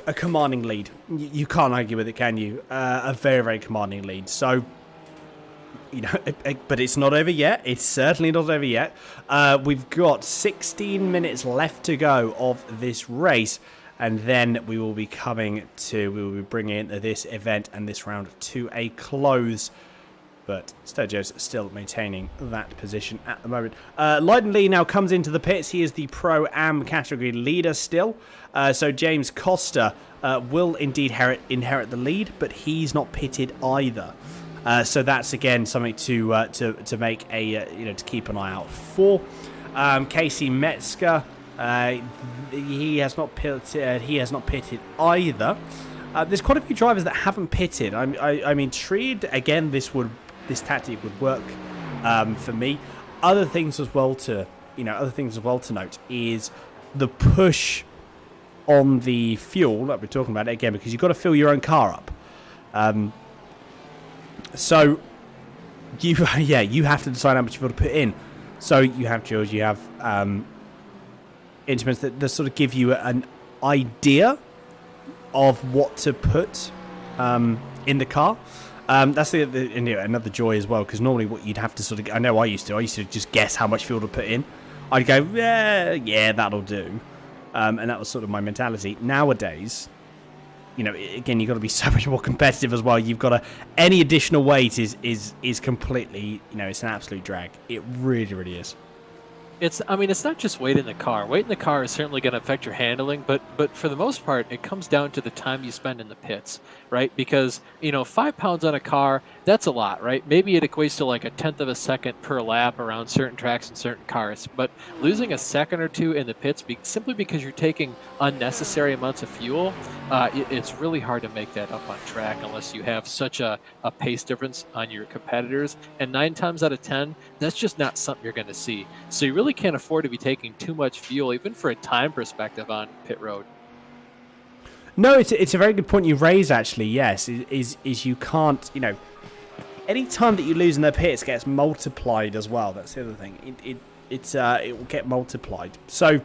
a commanding lead. You can't argue with it, can you? A very, very commanding lead. So, but it's not over yet. It's certainly not over yet. We've got 16 minutes left to go of this race, and then we will be bringing this event and this round to a close. But Sturgio's still maintaining that position at the moment. Lydon Lee now comes into the pits. He is the Pro-Am category leader still. So James Costa will indeed inherit the lead, but he's not pitted either. So that's again something to make to keep an eye out for. Casey Metzger, he has not pitted either. There's quite a few drivers that haven't pitted. I'm intrigued. Again, this tactic would work for me. Other things as well to other things as well to note is the push on the fuel that we're talking about again, because you've got to fill your own car up. So you have to decide how much fuel to put in. So you have fuels, you have instruments that sort of give you an idea of what to put in the car. That's another joy as well, because normally what you'd have to sort of, I know I used to just guess how much fuel to put in. I'd go, yeah, that'll do. And that was sort of my mentality. Nowadays, again, you've got to be so much more competitive as well. You've got to, any additional weight is completely, it's an absolute drag. It really, really is. It's not just weight in the car. Weight in the car is certainly going to affect your handling, but for the most part, it comes down to the time you spend in the pits, right? Because, 5 pounds on a car, that's a lot, right? Maybe it equates to like a tenth of a second per lap around certain tracks and certain cars. But losing a second or two in the pits simply because you're taking unnecessary amounts of fuel, it's really hard to make that up on track unless you have such a pace difference on your competitors. And 9 times out of 10, that's just not something you're going to see. So you really can't afford to be taking too much fuel, even for a time perspective on pit road. No, it's a very good point you raise, actually. Yes, is you can't, any time that you lose in the pits gets multiplied as well. That's the other thing. It will get multiplied. So,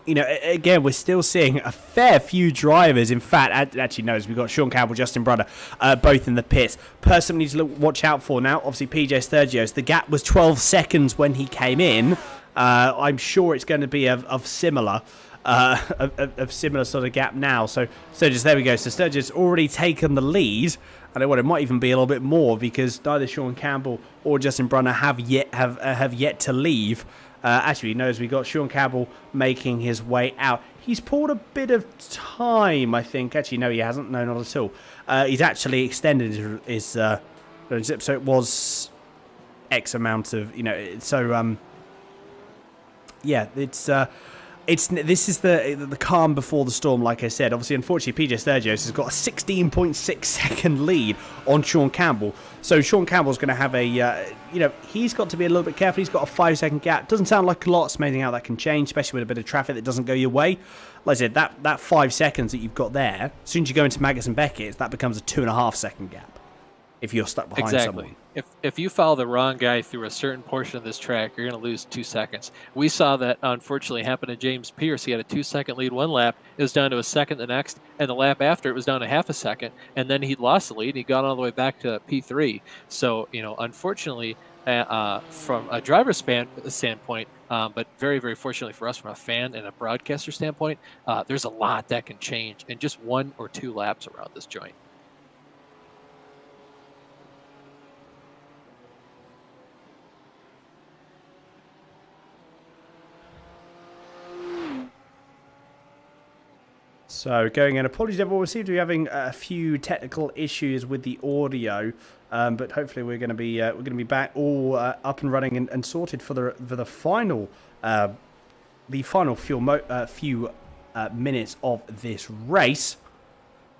again, we're still seeing a fair few drivers. In fact, actually, no, we've got Sean Campbell, Justin Brunner, both in the pits. Person we need to watch out for now, obviously, PJ Sturgis. The gap was 12 seconds when he came in. I'm sure it's going to be of similar sort of gap now. So Sturgis, there we go. So Sturgis already taken the lead. And it might even be a little bit more, because neither Sean Campbell or Justin Brunner have yet to leave. Actually, no, as we got Sean Campbell making his way out. He's pulled a bit of time, I think. Actually, no, he hasn't. No, not at all. He's actually extended his zip, so it was X amount of, So, yeah, this is the calm before the storm, like I said. Obviously, unfortunately, PJ Sturgis has got a 16.6 second lead on Sean Campbell. So Sean Campbell's going to have he's got to be a little bit careful. He's got a 5 second gap. Doesn't sound like a lot. It's amazing how that can change, especially with a bit of traffic that doesn't go your way. Like I said, that 5 seconds that you've got there, as soon as you go into Maggotts and Beckett's, that becomes a 2.5 second gap if you're stuck behind someone. If you follow the wrong guy through a certain portion of this track, you're going to lose 2 seconds. We saw that, unfortunately, happen to James Pierce. He had a 2-second lead one lap. It was down to a second the next, and the lap after it was down to half a second, and then he lost the lead, and he got all the way back to P3. So, unfortunately, from a driver's standpoint, but very, very fortunately for us from a fan and a broadcaster standpoint, there's a lot that can change in just 1 or 2 laps around this joint. So going in, apologies everyone, we seem to be having a few technical issues with the audio, but hopefully we're going to be back all up and running and sorted for the final few minutes of this race.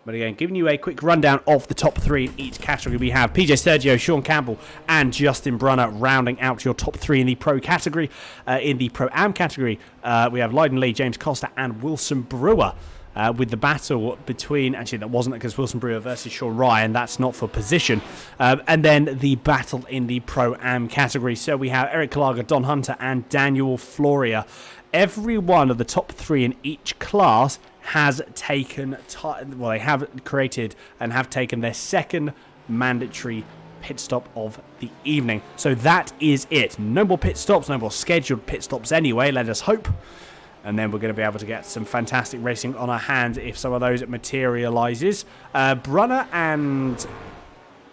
But again, giving you a quick rundown of the top 3 in each category. We have PJ Sergio, Sean Campbell, and Justin Brunner rounding out your top 3 in the Pro category. In the Pro-Am category, we have Lyden Lee, James Costa, and Wilson Brewer. With the battle between, actually that wasn't because Wilson Brewer versus Sean Ryan, that's not for position, and then the battle in the Pro-Am category. So we have Eric Kalaga, Don Hunter, and Daniel Floria. Every one of the top 3 in each class has taken, they have created and have taken their second mandatory pit stop of the evening. So that is it. No more pit stops, no more scheduled pit stops anyway, let us hope. And then we're going to be able to get some fantastic racing on our hands if some of those materialises. Brunner and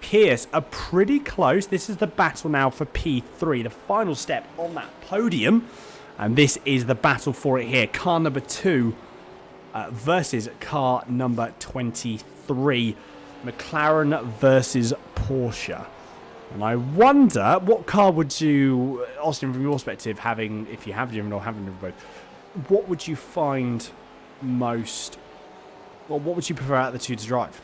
Pierce are pretty close. This is the battle now for P3, the final step on that podium. And this is the battle for it here. Car number 2 versus car number 23. McLaren versus Porsche. And I wonder, what car would you, Austin, from your perspective, having, if you have driven or haven't driven both, what would you find most, well, what would you prefer out of the 2 to drive?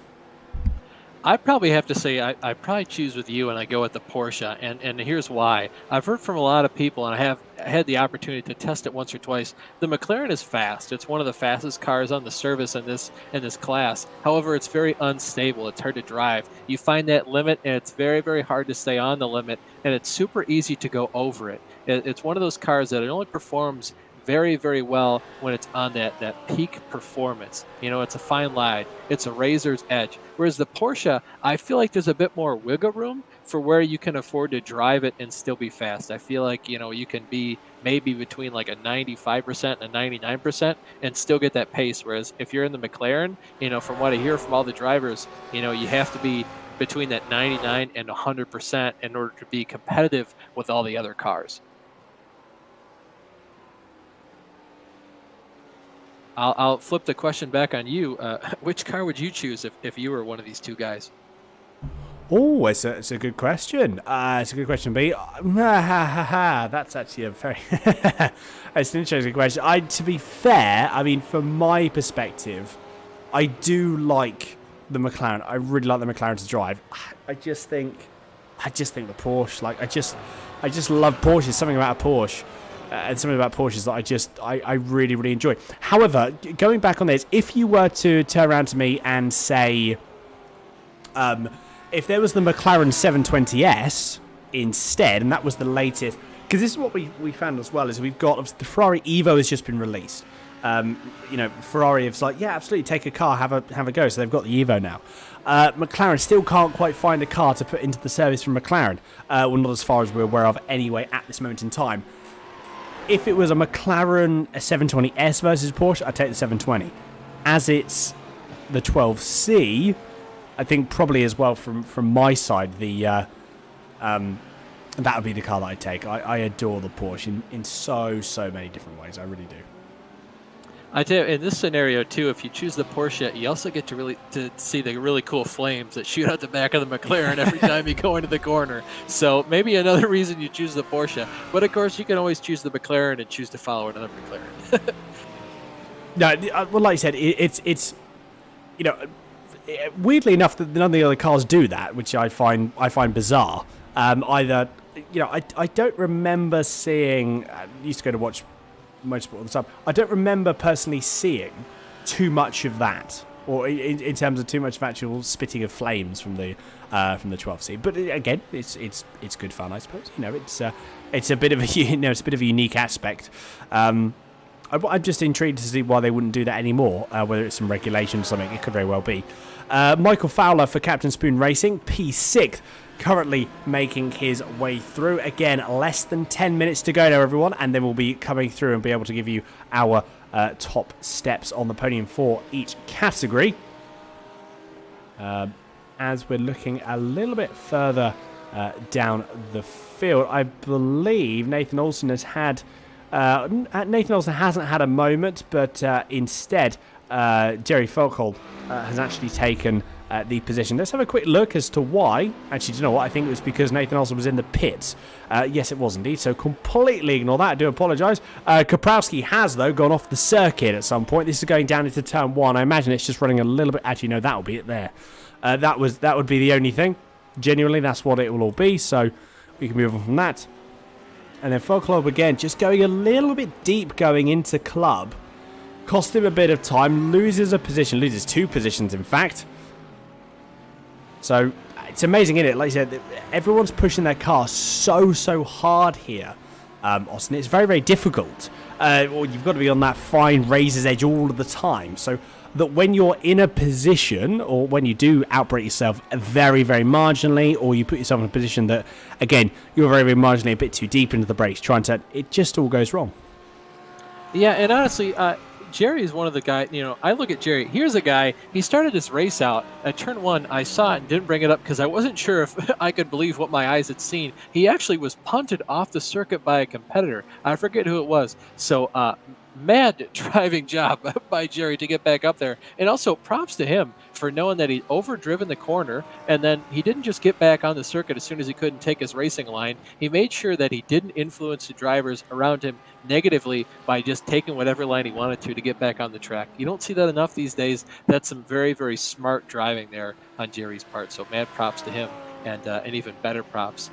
I probably have to say I probably choose with you and I go with the Porsche, and here's why. I've heard from a lot of people, and I have had the opportunity to test it once or twice. The McLaren is fast. It's one of the fastest cars on the service in this class. However, it's very unstable. It's hard to drive. You find that limit, and it's very, very hard to stay on the limit, and it's super easy to go over it. It's one of those cars that it only performs very, very well when it's on that peak performance. You know, it's a fine line. It's a razor's edge. Whereas the Porsche, I feel like there's a bit more wiggle room for where you can afford to drive it and still be fast. I feel like, you know, you can be maybe between like a 95% and a 99% and still get that pace. Whereas if you're in the McLaren, you know, from what I hear from all the drivers, you know, you have to be between that 99 and 100% in order to be competitive with all the other cars. I'll flip the question back on you. Which car would you choose if you were one of these two guys? Oh, it's a good question. It's a good question, B. That's actually a very... it's an interesting question. To be fair, I mean, from my perspective, I do like the McLaren. I really like the McLaren to drive. I just think the Porsche. Like, I just love Porsche. There's something about a Porsche. And something about Porsches that I really, really enjoy. However, going back on this, if you were to turn around to me and say, if there was the McLaren 720S instead, and that was the latest, because this is what we found as well, is we've got, the Ferrari Evo has just been released. You know, Ferrari is like, yeah, absolutely, take a car, have a go. So they've got the Evo now. McLaren still can't quite find a car to put into the service from McLaren. Well, not as far as we're aware of anyway at this moment in time. If it was a McLaren 720S versus Porsche, I'd take the 720. As it's the 12C, I think probably as well from my side, that would be the car that I'd take. I adore the Porsche in so many different ways. I really do. I tell you, in this scenario too, if you choose the Porsche, you also get to see the really cool flames that shoot out the back of the McLaren every time you go into the corner. So maybe another reason you choose the Porsche. But of course, you can always choose the McLaren and choose to follow another McLaren. No, well, like you said, it's you know, weirdly enough, that none of the other cars do that, which I find bizarre. Either, you know, I don't remember seeing. I used to go to watch motorsport all the time. I don't remember personally seeing too much of that, or in terms of too much of actual spitting of flames from the 12C. But again, it's good fun, I suppose. You know, it's a bit of a it's a bit of a unique aspect. I'm just intrigued to see why they wouldn't do that anymore. Whether it's some regulation or something, it could very well be. Michael Fowler for Captain Spoon Racing, P6th. Currently making his way through. Again, less than 10 minutes to go now, everyone, and then we'll be coming through and be able to give you our top steps on the podium for each category. As we're looking a little bit further down the field, I believe Nathan Olsen hasn't had a moment, but instead Jerry Folkhold has actually taken the position. Let's have a quick look as to why. Actually, do you know what? I think it was because Nathan Olsen was in the pits. Yes, it was indeed. So completely ignore that. I do apologise. Kaprowski has, though, gone off the circuit at some point. This is going down into turn 1. I imagine it's just running a little bit. Actually, no, that'll be it there. That would be the only thing. Genuinely, that's what it will all be. So we can move on from that. And then Folklore again, just going a little bit deep going into club. Cost him a bit of time. Loses a position. Loses 2 positions, in fact. So, it's amazing, isn't it? Like I said, everyone's pushing their car so hard here, Austin. It's very, very difficult. You've got to be on that fine razor's edge all of the time. So that when you're in a position, or when you do outbrake yourself very, very marginally, or you put yourself in a position that, again, you're very, very marginally a bit too deep into the brakes, it just all goes wrong. Yeah, and honestly, Jerry is one of the guys, you know, I look at Jerry. Here's a guy, he started this race out at turn 1. I saw it and didn't bring it up because I wasn't sure if I could believe what my eyes had seen. He actually was punted off the circuit by a competitor. I forget who it was. So mad driving job by Jerry to get back up there. And also props to him for knowing that he overdriven the corner, and then he didn't just get back on the circuit as soon as he couldn't take his racing line. He made sure that he didn't influence the drivers around him negatively by just taking whatever line he wanted to get back on the track. You don't see that enough these days. That's some very, very smart driving there on Jerry's part. So mad props to him, and even better props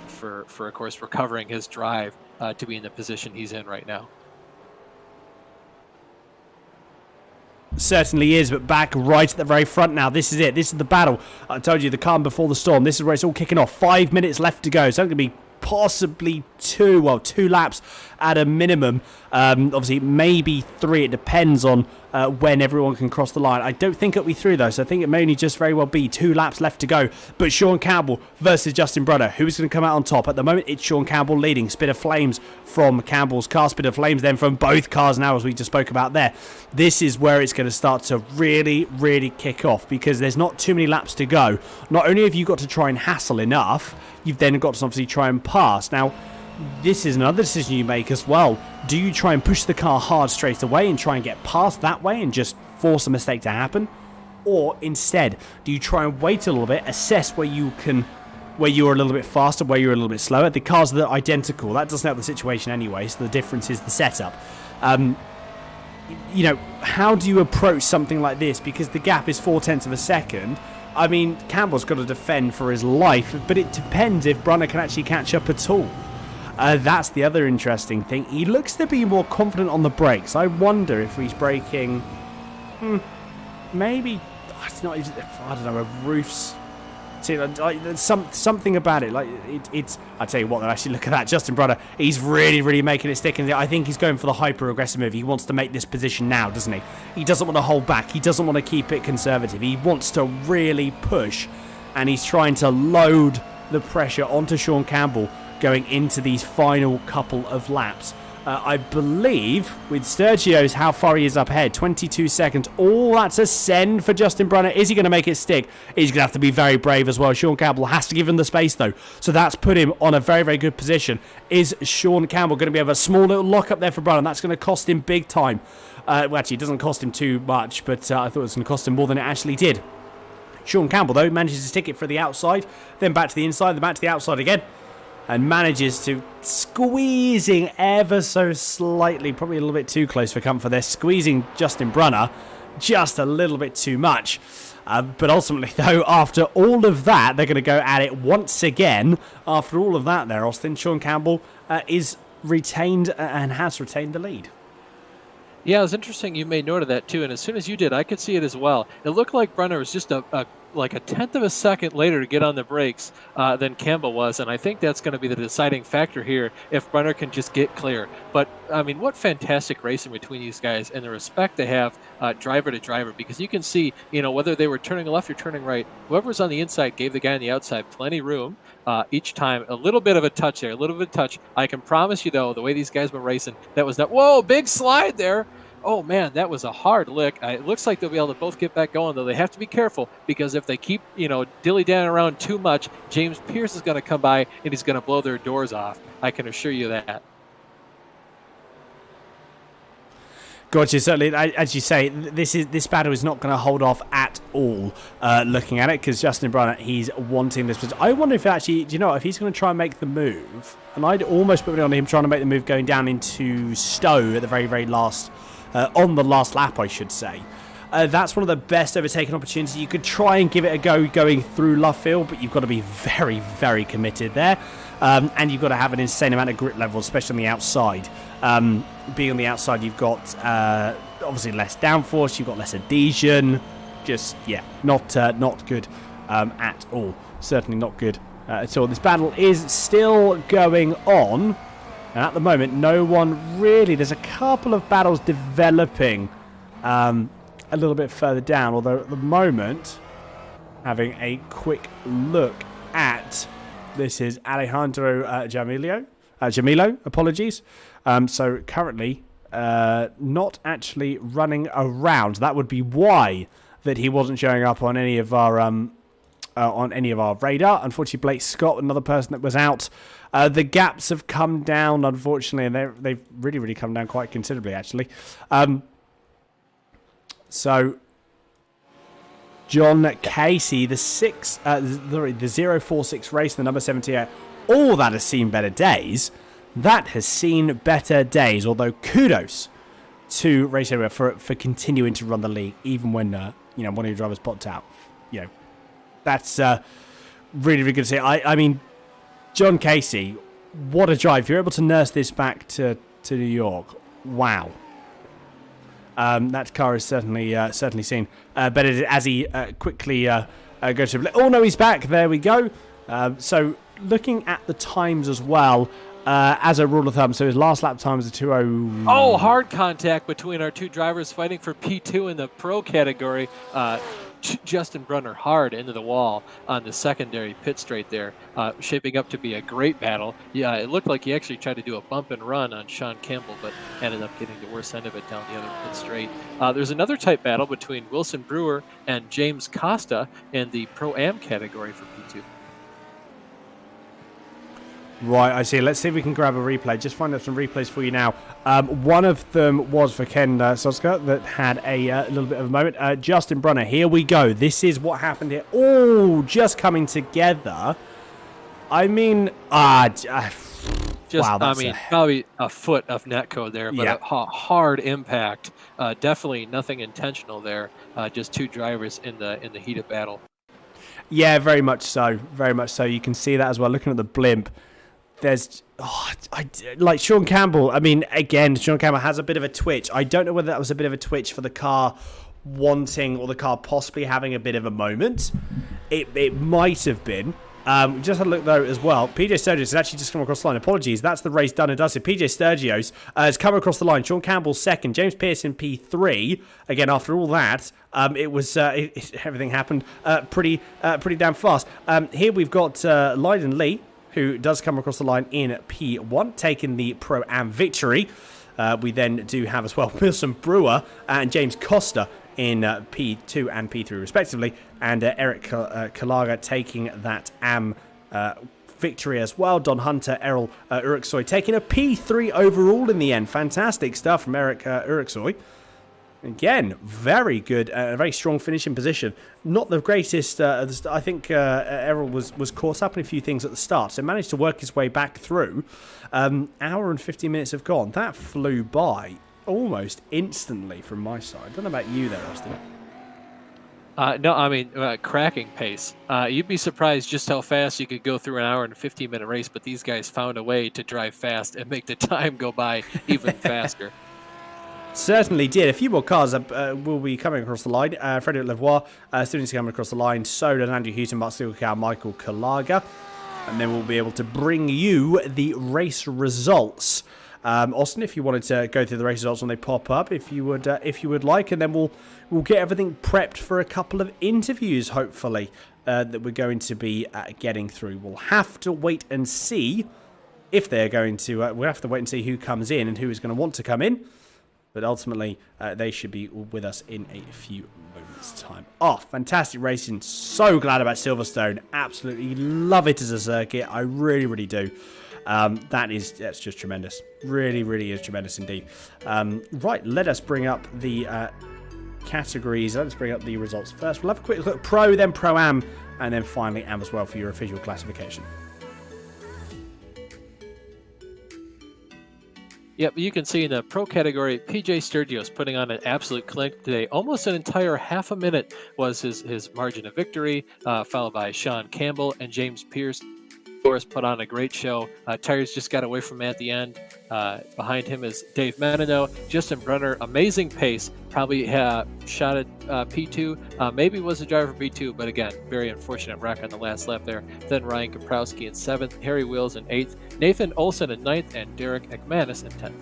for of course recovering his drive to be in the position he's in right now. Certainly is, but back right at the very front now. This is it. This is the battle. I told you, the calm before the storm. This is where it's all kicking off. 5 minutes left to go. So it's going to be possibly two laps at a minimum. Obviously, maybe 3. It depends on when everyone can cross the line. I don't think it'll be 3 though, so I think it may only just very well be 2 laps left to go. But Sean Campbell versus Justin Brunner. Who's going to come out on top? At the moment, it's Sean Campbell leading. Spit of flames from Campbell's car. Spit of flames then from both cars now, as we just spoke about there. This is where it's going to start to really, really kick off, because there's not too many laps to go. Not only have you got to try and hassle enough, you've then got to obviously try and pass. Now, this is another decision you make as well. Do you try and push the car hard straight away and try and get past that way and just force a mistake to happen? Or instead, do you try and wait a little bit, assess where you're a little bit faster, where you're a little bit slower? The cars are identical. That doesn't help the situation anyway, so the difference is the setup. How do you approach something like this? Because the gap is 0.4 of a second. I mean, Campbell's got to defend for his life, but it depends if Brunner can actually catch up at all. That's the other interesting thing. He looks to be more confident on the brakes. I wonder if he's braking... maybe... It's not... I don't know, roofs... See, something about it. It's... I tell you what, actually, look at that. Justin Brunner, he's really, really making it stick. And I think he's going for the hyper-aggressive move. He wants to make this position now, doesn't he? He doesn't want to hold back. He doesn't want to keep it conservative. He wants to really push. And he's trying to load the pressure onto Sean Campbell going into these final couple of laps. I believe with Sturgio's how far he is up ahead, 22 seconds. Oh, that's a send for Justin Brunner. Is he going to make it stick? He's going to have to be very brave as well. Sean Campbell has to give him the space though. So that's put him on a very, very good position. Is Sean Campbell going to be able to have a small little lock up there for Brunner? That's going to cost him big time. Well, actually, it doesn't cost him too much, but I thought it was going to cost him more than it actually did. Sean Campbell, though, manages to stick it for the outside, then back to the inside, then back to the outside again. And manages to squeezing ever so slightly, probably a little bit too close for comfort there, squeezing Justin Brunner just a little bit too much. But ultimately, though, after all of that, they're going to go at it once again. After all of that there, Austin, Sean Campbell is retained and has retained the lead. Yeah, it was interesting you made note of that too, and as soon as you did, I could see it as well. It looked like Brunner was just like a tenth of a second later to get on the brakes than Campbell was, and I think that's going to be the deciding factor here if Brunner can just get clear. But, I mean, what fantastic racing between these guys and the respect they have driver to driver, because you can see, whether they were turning left or turning right, whoever was on the inside gave the guy on the outside plenty room each time. A little bit of a touch there, a little bit of a touch. I can promise you, though, the way these guys were racing, that was not... Whoa, big slide there! Oh, man, that was a hard lick. It looks like they'll be able to both get back going, though they have to be careful, because if they keep, dilly-dallying around too much, James Pierce is going to come by and he's going to blow their doors off. I can assure you that. Gotcha. Certainly, as you say, this battle is not going to hold off at all. Looking at it, because Justin Brunner, he's wanting this. I wonder if actually, if he's going to try and make the move, and I'd almost put it on him trying to make the move going down into Stowe at the very, very last, on the last lap, I should say. That's one of the best overtaken opportunities. You could try and give it a go going through Luffield, but you've got to be very, very committed there. And you've got to have an insane amount of grit level, especially on the outside. Being on the outside, you've got obviously less downforce, you've got less adhesion. Just, not good at all. Certainly not good at all. This battle is still going on. And at the moment, no one really... There's a couple of battles developing a little bit further down. Although at the moment, having a quick look at... This is Alejandro Jamilio, apologies. So currently not actually running around. That would be why that he wasn't showing up on any of our on any of our radar. Unfortunately, Blake Scott, another person that was out. The gaps have come down, unfortunately, and they've really, really come down quite considerably, actually. So, John Casey, the 046 race, the number 78, all that has seen better days. That has seen better days, although kudos to Race Area for continuing to run the league, even when one of your drivers popped out. That's really, really good to see. I mean, John Casey, what a drive! If you're able to nurse this back to New York, wow. That car is certainly seen better as he quickly goes to. Oh no, he's back. There we go. So looking at the times as well. As a rule of thumb, so his last lap time was a 2:0. Oh, hard contact between our two drivers fighting for P2 in the pro category. Justin Brunner hard into the wall on the secondary pit straight there, shaping up to be a great battle. Yeah, it looked like he actually tried to do a bump and run on Sean Campbell, but ended up getting the worst end of it down the other pit straight. There's another tight battle between Wilson Brewer and James Costa in the Pro-Am category for P2. Right, I see. Let's see if we can grab a replay. Just find out some replays for you now. One of them was for Ken Soska that had a little bit of a moment. Justin Brunner, here we go. This is what happened here. Oh, just coming together. I mean, probably a foot of netcode there, but a hard impact. Definitely nothing intentional there. Just two drivers in the heat of battle. Yeah, very much so. Very much so. You can see that as well. Looking at the blimp. There's, like Sean Campbell. I mean, again, Sean Campbell has a bit of a twitch. I don't know whether that was a bit of a twitch for the car wanting or the car possibly having a bit of a moment. It might have been. Just had a look though as well. PJ Sturgios has actually just come across the line. Apologies, that's the race done and dusted. PJ Sturgios has come across the line. Sean Campbell second. James Pearson P3. Again, after all that, everything happened pretty damn fast. Here we've got Lyden Lee, who does come across the line in P1, taking the Pro-Am victory. We then do have as well Wilson Brewer and James Costa in P2 and P3 respectively, and Eric Kalaga taking that Am victory as well. Don Hunter, Errol Uruksoy taking a P3 overall in the end. Fantastic stuff from Eric Uruksoy. Again, very good, a very strong finishing position. Not the greatest. I think Errol was caught up in a few things at the start, so managed to work his way back through. Hour and 50 minutes have gone. That flew by almost instantly from my side. I don't know about you there, Austin. No, I mean, cracking pace. You'd be surprised just how fast you could go through an hour and 15-minute race, but these guys found a way to drive fast and make the time go by even faster. Certainly did. A few more cars will be coming across the line. Frederick Lavoie, students coming across the line. So does Andrew Houghton, Mark Steelcow, Michael Kalaga. And then we'll be able to bring you the race results. Austin, if you wanted to go through the race results when they pop up, if you would like, and then we'll get everything prepped for a couple of interviews, hopefully, that we're going to be getting through. We'll have to wait and see if they're going to. We'll have to wait and see who comes in and who is going to want to come in. But ultimately, they should be with us in a few moments' time. Oh, fantastic racing. So glad about Silverstone. Absolutely love it as a circuit. I really, really do. That's just tremendous. Really, really is tremendous indeed. Right, let us bring up the categories. Let's bring up the results first. We'll have a quick look at Pro, then Pro-Am, and then finally Am as well for your official classification. Yep, you can see in the pro category, PJ Sturgios putting on an absolute clinic today. Almost an entire half a minute was his margin of victory, followed by Sean Campbell and James Pierce. Boris put on a great show. Tires just got away from him at the end. Behind him is Dave Menino. Justin Brunner, amazing pace. Probably shot at P2. Maybe was the driver for P2, but again, very unfortunate wreck on the last lap there. Then Ryan Kaprowski in 7th, Harry Wills in 8th, Nathan Olson in 9th, and Derek McManus in 10th.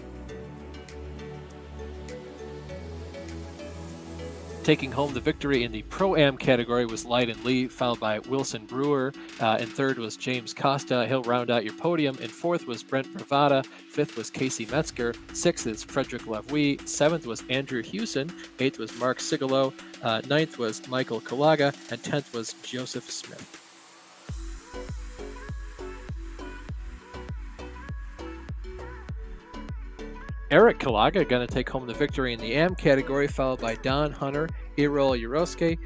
Taking home the victory in the Pro-Am category was Lyden Lee, followed by Wilson Brewer. In third was James Costa. He'll round out your podium. In fourth was Brent Bravada. Fifth was Casey Metzger. Sixth is Frederick Lavouille. Seventh was Andrew Hewson. Eighth was Mark Sigalo. Ninth was Michael Kalaga. And 10th was Joseph Smith. Eric Kalaga going to take home the victory in the AM category, followed by Don Hunter, Errol Uroske.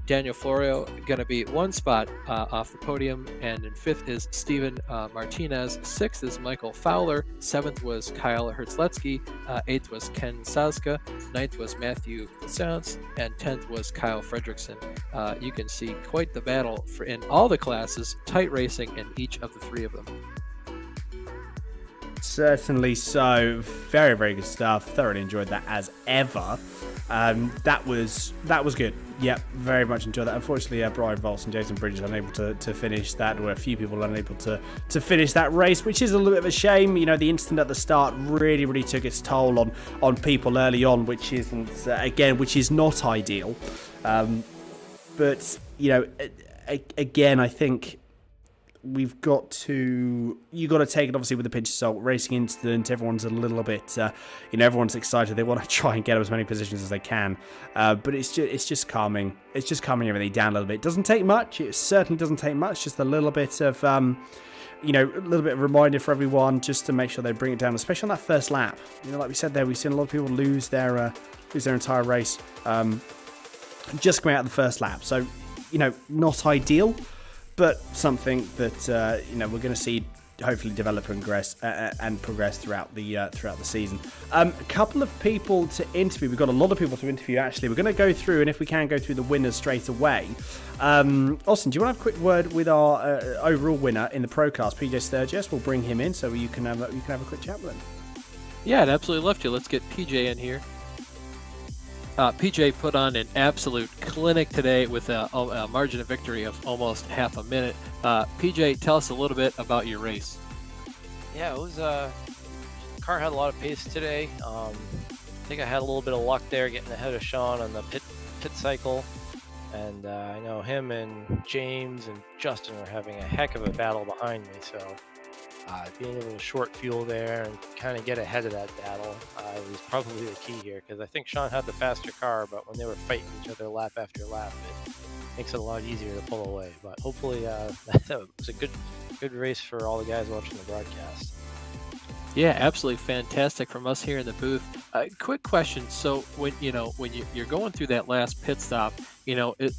Daniel Florio going to be one spot off the podium, and in fifth is Steven Martinez. Sixth is Michael Fowler. Seventh was Kyle Hertzletsky. Eighth was Ken Saska. Ninth was Matthew Sounds, and 10th was Kyle Fredrickson. You can see quite the battle in all the classes, tight racing in each of the three of them. Certainly so. Very, very good stuff. Thoroughly enjoyed that as ever. That was good. Yep, very much enjoyed that. Unfortunately, Brian Volz and Jason Bridges unable to finish that. There were a few people unable to finish that race, which is a little bit of a shame. You know, the incident at the start really, really took its toll on people early on, which isn't which is not ideal. But you know, again, I think you got to take it obviously with a pinch of salt. Racing incident, everyone's a little bit, everyone's excited. They want to try and get as many positions as they can, but it's just calming. It's just calming everything down a little bit. It doesn't take much. It certainly doesn't take much. Just a little bit of, a little bit of reminder for everyone, just to make sure they bring it down, especially on that first lap. You know, like we said there, we've seen a lot of people lose their entire race, just coming out of the first lap. So, not ideal, but something that we're going to see hopefully develop and progress throughout the season. A couple of people to interview. We've got a lot of people to interview. Actually, we're going to go through, and if we can, go through the winners straight away. Austin, do you want to have a quick word with our overall winner in the Procast, PJ Sturgis? We'll bring him in so you can have a quick chat with him. Yeah, I'd absolutely love to. Let's get PJ in here. PJ put on an absolute clinic today with a margin of victory of almost half a minute. PJ, tell us a little bit about your race. Yeah, it was car had a lot of pace today. I think I had a little bit of luck there getting ahead of Sean on the pit cycle, and I know him and James and Justin were having a heck of a battle behind me, so being able to short fuel there and kind of get ahead of that battle was probably the key here, because I think Sean had the faster car, but when they were fighting each other lap after lap, it makes it a lot easier to pull away. But hopefully that was a good race for all the guys watching the broadcast. Yeah, absolutely fantastic from us here in the booth. Quick question. So when you're going through that last pit stop,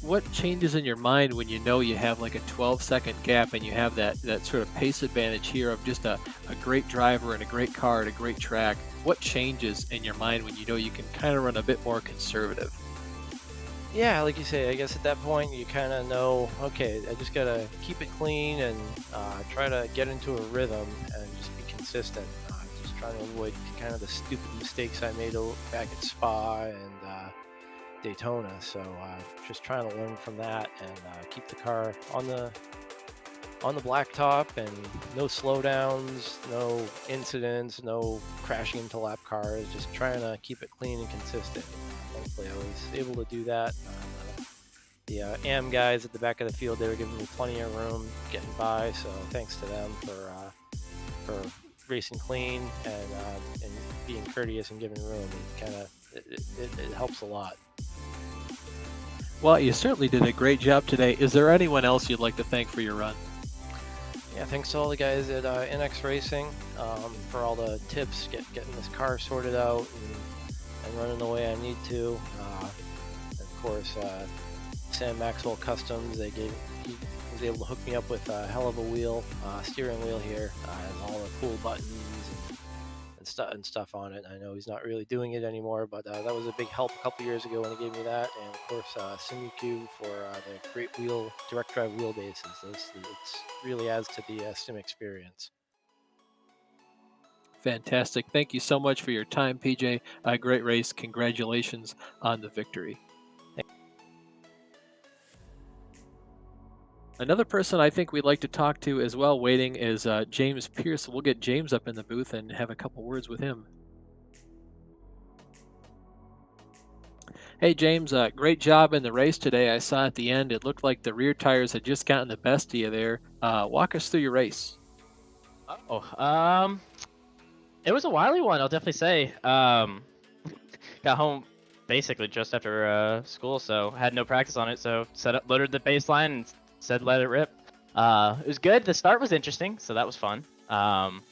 what changes in your mind when you have like a 12-second gap and you have that sort of pace advantage here of just a great driver and a great car at a great track? What changes in your mind when you can kind of run a bit more conservative? Yeah, like you say, I guess at that point you kind of know, okay, I just got to keep it clean and try to get into a rhythm and just be consistent. Just trying to avoid kind of the stupid mistakes I made back at Spa and Daytona. So just trying to learn from that and keep the car on the blacktop, and no slowdowns, no incidents, no crashing into lap cars, just trying to keep it clean and consistent. Thankfully, I was able to do that. The AM guys at the back of the field, they were giving me plenty of room getting by, so thanks to them for racing clean and being courteous and giving room. It helps a lot. Well, you certainly did a great job today. Is there anyone else you'd like to thank for your run? Yeah, thanks to all the guys at NX Racing for all the tips, getting this car sorted out and running the way I need to. Of course, Sam Maxwell Customs, he was able to hook me up with a hell of a steering wheel here. Has all the cool buttons and stuff on it. I know he's not really doing it anymore, but that was a big help a couple years ago when he gave me that. And of course, SimuQ for the great direct drive wheelbases. It really adds to the sim experience. Fantastic. Thank you so much for your time, PJ. Great race. Congratulations on the victory. Another person I think we'd like to talk to as well waiting is James Pierce. We'll get James up in the booth and have a couple words with him. Hey James, great job in the race today. I saw at the end it looked like the rear tires had just gotten the best of you there. Walk us through your race. Oh, it was a wily one, I'll definitely say. Got home basically just after school, so had no practice on it. So loaded the baseline, and said let it rip. It was good. The start was interesting, so that was fun. Kind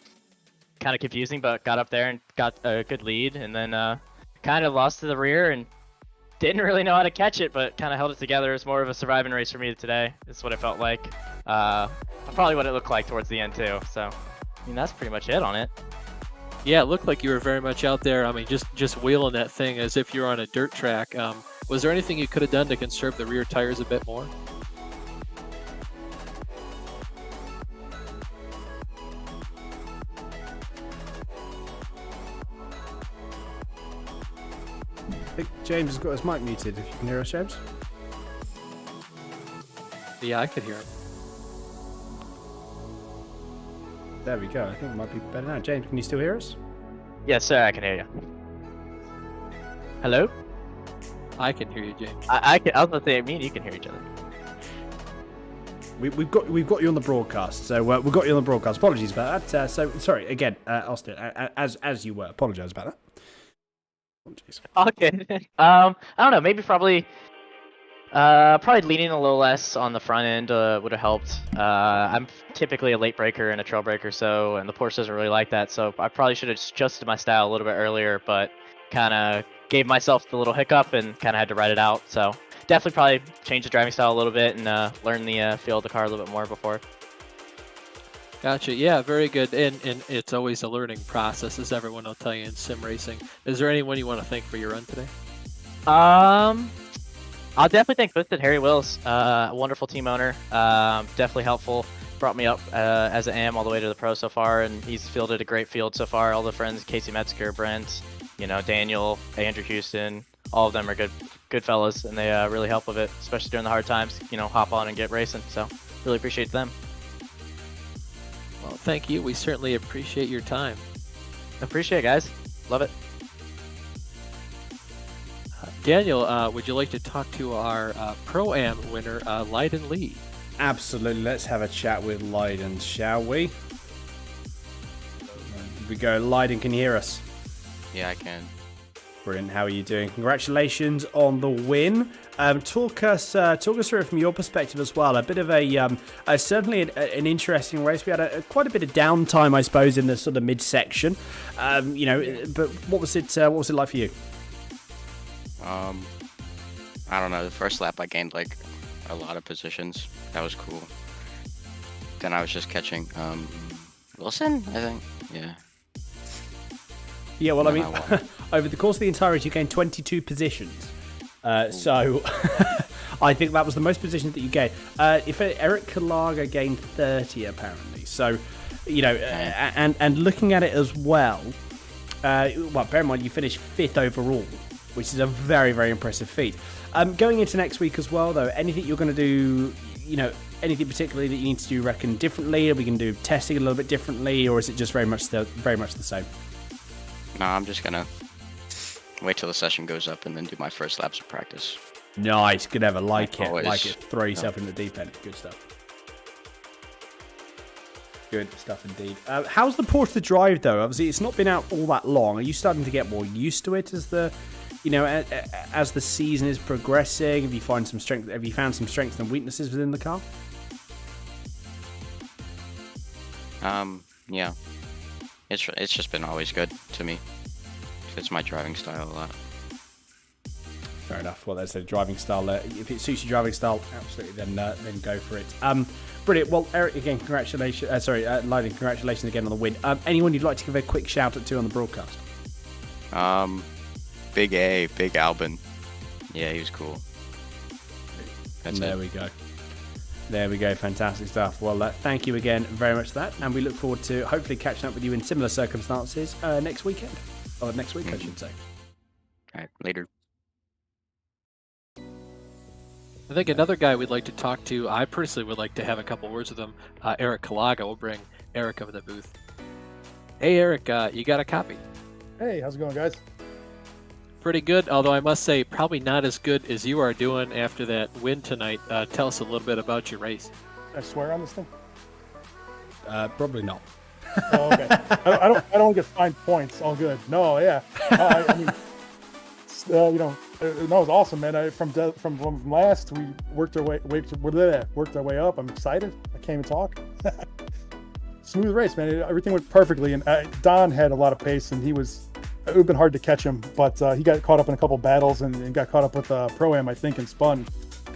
of confusing, but got up there and got a good lead, and then kind of lost to the rear and didn't really know how to catch it, but kind of held it together. It's more of a surviving race for me today. It's what it felt like. Probably what it looked like towards the end too. So, I mean, that's pretty much it on it. Yeah, it looked like you were very much out there. I mean, just wheeling that thing as if you were on a dirt track. Was there anything you could have done to conserve the rear tires a bit more? I think James has got his mic muted. If you can hear us, James. Yeah, I could hear him. There we go. I think it might be better now. James, can you still hear us? Yes, sir. I can hear you. Hello? I can hear you, James. I can. I was gonna say, me and you can hear each other. We've got you on the broadcast, so we've got you on the broadcast. Apologies about that. So sorry again, Austin, as you were. Apologise about that. Apologies. Okay. I don't know. Maybe probably leaning a little less on the front end would have helped. I'm typically a late breaker and a trail breaker, and the Porsche doesn't really like that. So I probably should have adjusted my style a little bit earlier, but kind of gave myself the little hiccup and kind of had to ride it out. So definitely probably change the driving style a little bit and learn the feel of the car a little bit more before. Gotcha. Yeah, very good. And it's always a learning process, as everyone will tell you in sim racing. Is there anyone you want to thank for your run today? I'll definitely thank Twisted Harry Wills, a wonderful team owner. Definitely helpful. Brought me up as an AM all the way to the pro so far, and he's fielded a great field so far. All the friends, Casey Metzger, Brent, Daniel, Andrew Houston, all of them are good fellas, and they really help with it, especially during the hard times. Hop on and get racing. So really appreciate them. Well, thank you. We certainly appreciate your time. Appreciate it, guys. Love it. Daniel, would you like to talk to our Pro-Am winner, Leiden Lee? Absolutely. Let's have a chat with Leiden, shall we? Here we go. Leiden, can you hear us? Yeah, I can. Brilliant. How are you doing? Congratulations on the win. Talk us through it from your perspective as well. A bit of certainly an interesting race. We had quite a bit of downtime, I suppose, in the sort of midsection. But what was it like for you? I don't know. The first lap, I gained like a lot of positions. That was cool. Then I was just catching Wilson, I think. Yeah. Yeah, well, I mean, over the course of the entire race, you gained 22 positions. So I think that was the most positions that you gained. If Eric Kalaga gained 30, apparently. So, and looking at it as well, bear in mind, you finished 5th overall, which is a very, very impressive feat. Going into next week as well, though, anything you're going to do, anything particularly that you need to do, reckon, differently? Are we going to do testing a little bit differently, or is it just very much the same? No, I'm just gonna wait till the session goes up and then do my first laps of practice. Nice, good ever, like it. Throw yourself in the deep end. Good stuff. Good stuff indeed. How's the Porsche to drive though? Obviously, it's not been out all that long. Are you starting to get more used to it as the season is progressing? Have you found some strength and weaknesses within the car? Yeah. It's just been always good to me. Fits my driving style a lot. Fair enough. Well, that's a driving style. If it suits your driving style, absolutely, then go for it. Brilliant. Well, Eric, again, congratulations. Leiden, congratulations again on the win. Anyone you'd like to give a quick shout out to on the broadcast? Big Albin. Yeah, he was cool. There we go. There we go. Fantastic stuff. Well, thank you again very much for that. And we look forward to hopefully catching up with you in similar circumstances next weekend. Or next week, I should say. All right, later. I think another guy we'd like to talk to, I personally would like to have a couple words with him, Eric Kalaga. We'll bring Eric over the booth. Hey, Eric, you got a copy? Hey, how's it going, guys? Pretty good, although I must say probably not as good as you are doing after that win tonight. Tell us a little bit about your race. I swear on this thing. Probably not. Oh, okay. I don't get fined points. All good. No, yeah. I mean, no, it was awesome, man. From last, we worked our way up. I'm excited. I can't even talk. Smooth race, man. Everything went perfectly, and Don had a lot of pace, and it would have been hard to catch him, but he got caught up in a couple battles and got caught up with Pro-Am, I think, and spun.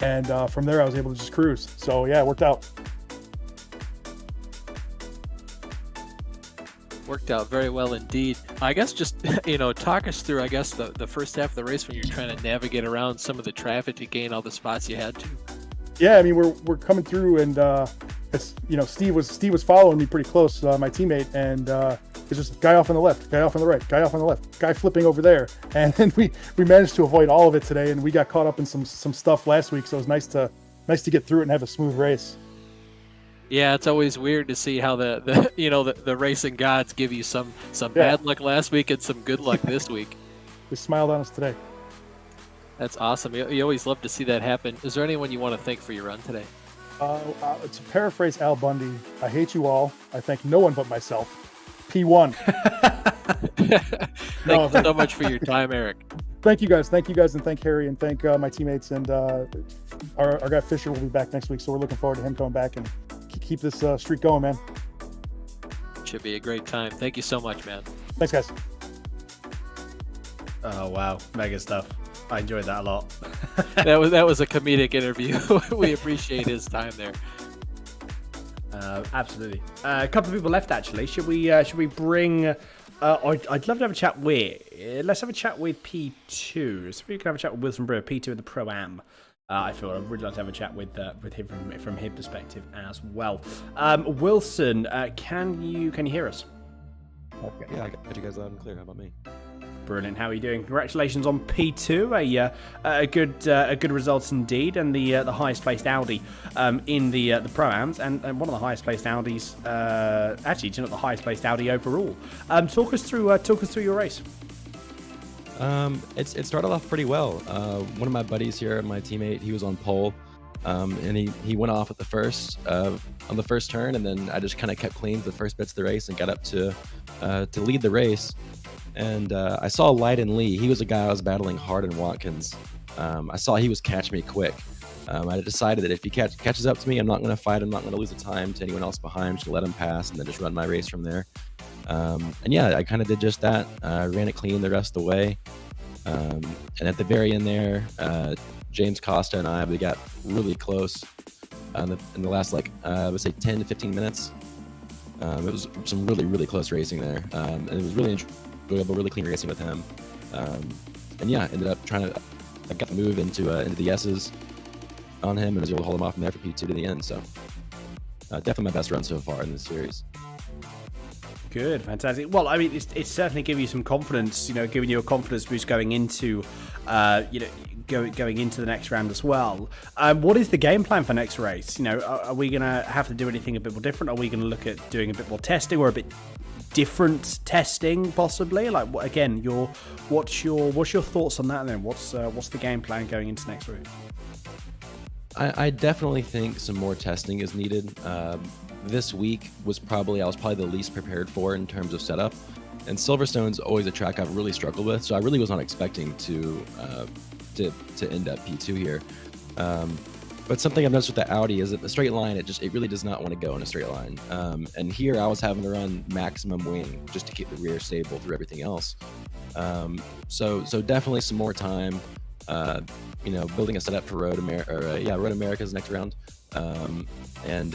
And from there, I was able to just cruise. So yeah, it worked out. Worked out very well indeed. I guess just, talk us through, I guess, the first half of the race when you're trying to navigate around some of the traffic to gain all the spots you had to. Yeah, I mean, we're coming through, and it's, Steve was following me pretty close, my teammate, and it's just guy off on the left, guy off on the right, guy off on the left, guy flipping over there, and then we managed to avoid all of it today, and we got caught up in some stuff last week, so it was nice to get through it and have a smooth race. Yeah, it's always weird to see how the racing gods give you some bad luck last week and some good luck this week. They smiled on us today. That's awesome. You always love to see that happen. Is there anyone you want to thank for your run today? To paraphrase Al Bundy, I hate you all. I thank no one but myself. P1. Thank you so much for your time, Eric. Thank you guys, and thank Harry, and thank my teammates, and our guy Fisher will be back next week, so we're looking forward to him coming back and keep this streak going, man. Should be a great time. Thank you so much, man. Thanks, guys. Oh wow, mega stuff. I enjoyed that a lot. that was a comedic interview. We appreciate his time there. Absolutely. A couple of people left actually. Should we bring? I'd love to have a chat with. Let's have a chat with P2. So we can have a chat with Wilson Brewer, P2 in the Pro-Am. I feel I'd really like to have a chat with him from his perspective as well. Wilson, can you hear us? Okay. Yeah, I got you guys loud and clear. How about me? Brilliant. How are you doing? Congratulations on P2, a good result indeed, and the highest placed Audi in the Pro-Ams, and one of the highest placed Audis. Actually, it's not the highest placed Audi overall. Talk us through your race. It started off pretty well. One of my buddies here, my teammate, he was on pole, and he went off at the first on the first turn, and then I just kind of kept clean the first bits of the race and got up to lead the race. And I saw Lyden Lee. He was a guy I was battling hard in Watkins. I saw he was catching me quick. I decided that if he catches up to me, I'm not going to fight. I'm not going to lose the time to anyone else behind. I'm just going to let him pass and then just run my race from there. And yeah, I kind of did just that. Ran it clean the rest of the way. And at the very end there, James Costa and we got really close in the last, I would say 10 to 15 minutes. It was some really, really close racing there. And it was really enjoyable, really clean racing with him. And yeah, ended up I got the move into the S's on him and was able to hold him off from there for P2 to the end. So definitely my best run so far in this series. Good, fantastic. Well, I mean, it's certainly giving you some confidence. Giving you a confidence boost going into, going into the next round as well. What is the game plan for next race? Are we gonna have to do anything a bit more different? Are we gonna look at doing a bit more testing or a bit different testing, possibly? What's your thoughts on that? Then what's the game plan going into next week? I definitely think some more testing is needed. This week I was probably the least prepared for in terms of setup, and Silverstone's always a track I've really struggled with, so I really was not expecting to end up P2 here. But something I've noticed with the Audi is that the straight line, it really does not want to go in a straight line. And here I was having to run maximum wing just to keep the rear stable through everything else. So definitely some more time, building a setup for Road America's next round. And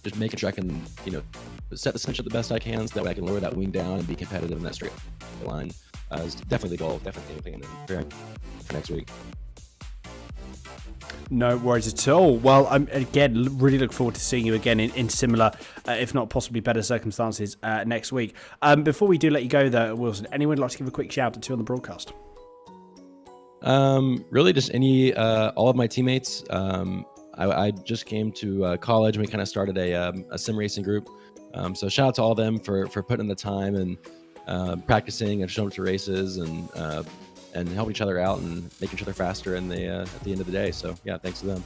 just making sure I can, set the suspension the best I can so that way I can lower that wing down and be competitive in that straight line. Is definitely the goal, definitely the plan for next week. No worries at all. Well, I'm again really look forward to seeing you again in similar, if not possibly better circumstances next week. Before we do let you go, though, Wilson, anyone would like to give a quick shout out to on the broadcast? Really, just all of my teammates. I just came to college and we kind of started a sim racing group. So shout out to all of them for putting in the time and practicing and showing up to races and and helping each other out and making each other faster in the at the end of the day. So yeah, thanks to them.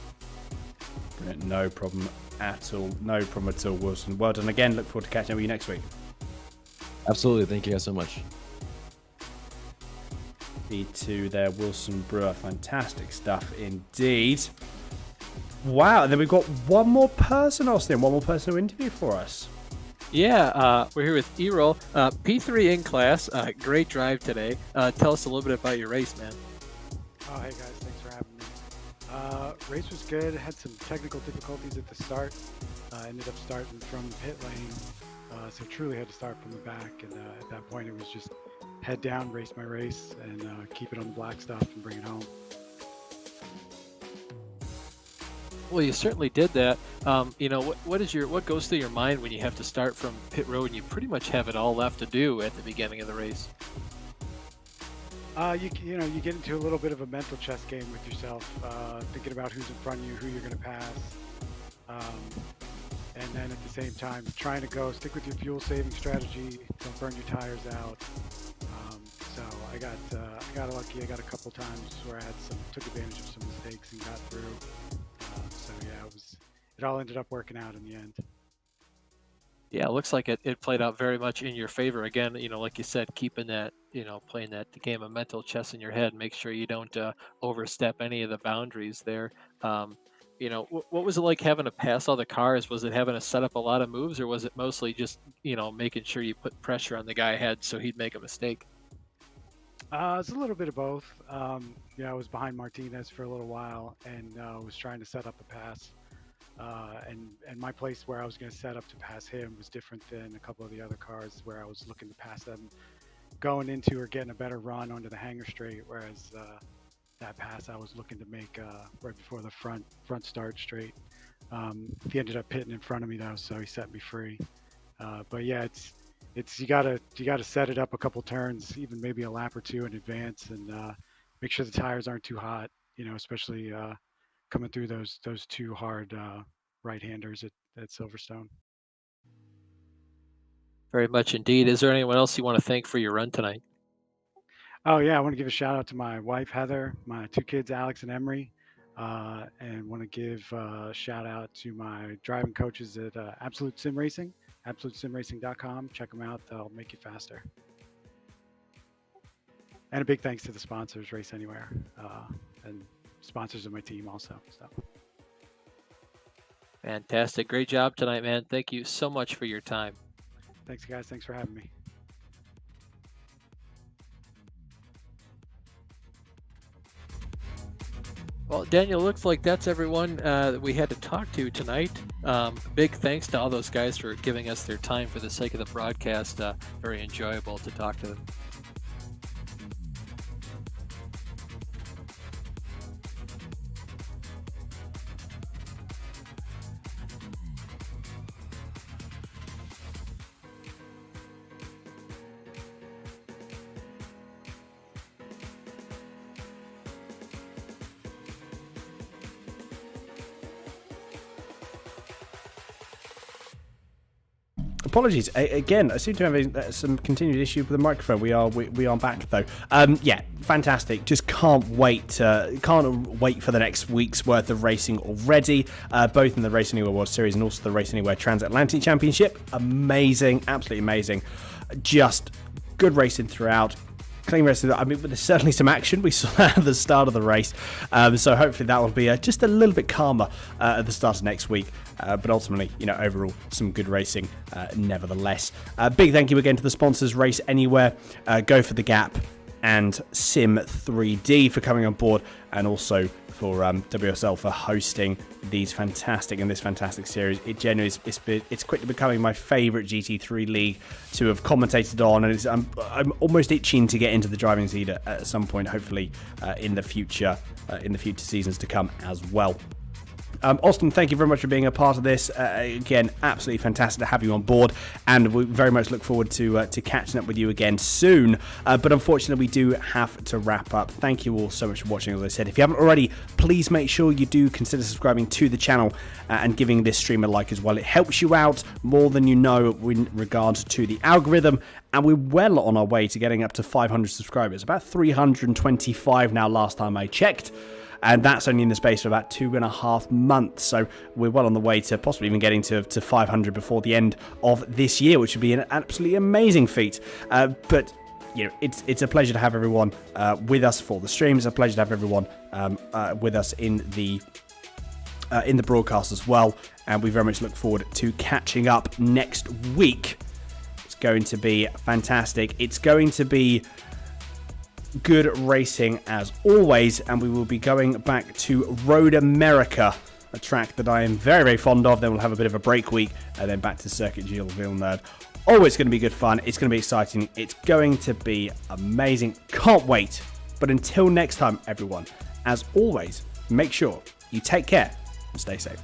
Brilliant. No problem at all. No problem at all, Wilson. Well done again. Look forward to catching up with you next week. Absolutely. Thank you guys so much. B2 there, Wilson Brewer. Fantastic stuff indeed. Wow. And then we've got one more person, Austin. One more person to interview for us. Yeah, we're here with E-Roll. P3 in class. Great drive today. Tell us a little bit about your race, man. Oh, hey guys, thanks for having me. Race was good. Had some technical difficulties at the start. Ended up starting from the pit lane, so truly had to start from the back. And at that point, it was just head down, race my race, and keep it on the black stuff and bring it home. Well, you certainly did that. What goes through your mind when you have to start from pit road and you pretty much have it all left to do at the beginning of the race? You get into a little bit of a mental chess game with yourself, thinking about who's in front of you, who you're going to pass, and then at the same time trying to stick with your fuel saving strategy, don't burn your tires out. So I got lucky. I got a couple times where I took advantage of some mistakes and got through. So yeah, it all ended up working out in the end. Yeah, it looks like it played out very much in your favor. Again, like you said, keeping that, playing that game of mental chess in your head, make sure you don't overstep any of the boundaries there. What was it like having to pass all the cars? Was it having to set up a lot of moves, or was it mostly just, making sure you put pressure on the guy ahead so he'd make a mistake? It's a little bit of both. I was behind Martinez for a little while and was trying to set up a pass. And my place where I was going to set up to pass him was different than a couple of the other cars where I was looking to pass them going into or getting a better run onto the hanger straight, whereas that pass I was looking to make right before the front start straight. He ended up pitting in front of me though, so he set me free. But yeah, it's you gotta set it up a couple turns, even maybe a lap or two in advance, and make sure the tires aren't too hot, especially coming through those two hard right-handers at Silverstone. Very much indeed. Is there anyone else you want to thank for your run tonight? Oh yeah, I want to give a shout out to my wife Heather, my two kids Alex and Emery, and want to give a shout out to my driving coaches at Absolute Sim Racing, absolutesimracing.com. Check them out; they'll make you faster. And a big thanks to the sponsors, Race Anywhere, and sponsors of my team also. So. Fantastic. Great job tonight, man. Thank you so much for your time. Thanks, guys. Thanks for having me. Well, Daniel, looks like that's everyone that we had to talk to tonight. Big thanks to all those guys for giving us their time for the sake of the broadcast. Very enjoyable to talk to them. Apologies again. I seem to have some continued issue with the microphone. We are back though. Yeah, fantastic. Just can't wait for the next week's worth of racing already. Both in the Race Anywhere World Series and also the Race Anywhere Transatlantic Championship. Amazing, absolutely amazing. Just good racing throughout. Clean racing. I mean, there's certainly some action we saw at the start of the race. So hopefully that will be just a little bit calmer at the start of next week. But ultimately, overall, some good racing nevertheless. Big thank you again to the sponsors, Race Anywhere, Go for the Gap, and Sim 3D for coming on board, and also for WSL for hosting this fantastic series. It genuinely it's quickly becoming my favourite GT3 league to have commentated on, and I'm almost itching to get into the driving seat at some point, hopefully in the future seasons to come as well. Austin, thank you very much for being a part of this. Again, absolutely fantastic to have you on board, and we very much look forward to catching up with you again soon. But unfortunately, we do have to wrap up. Thank you all so much for watching. As I said, if you haven't already, please make sure you do consider subscribing to the channel and giving this stream a like as well. It helps you out more than you know in regards to the algorithm, and we're well on our way to getting up to 500 subscribers. About 325 now last time I checked. And that's only in the space of about 2.5 months. So we're well on the way to possibly even getting to 500 before the end of this year, which would be an absolutely amazing feat. But you know, it's a pleasure to have everyone with us for the streams. It's a pleasure to have everyone with us in the broadcast as well. And we very much look forward to catching up next week. It's going to be fantastic. It's going to be good racing as always, and we will be going back to Road America, a track that I am very, very fond of. Then we'll have a bit of a break week, and then back to Circuit Gilles Villeneuve. Oh, it's going to be good fun. It's going to be exciting. It's going to be amazing. Can't wait. But until next time, everyone, as always, make sure you take care and stay safe.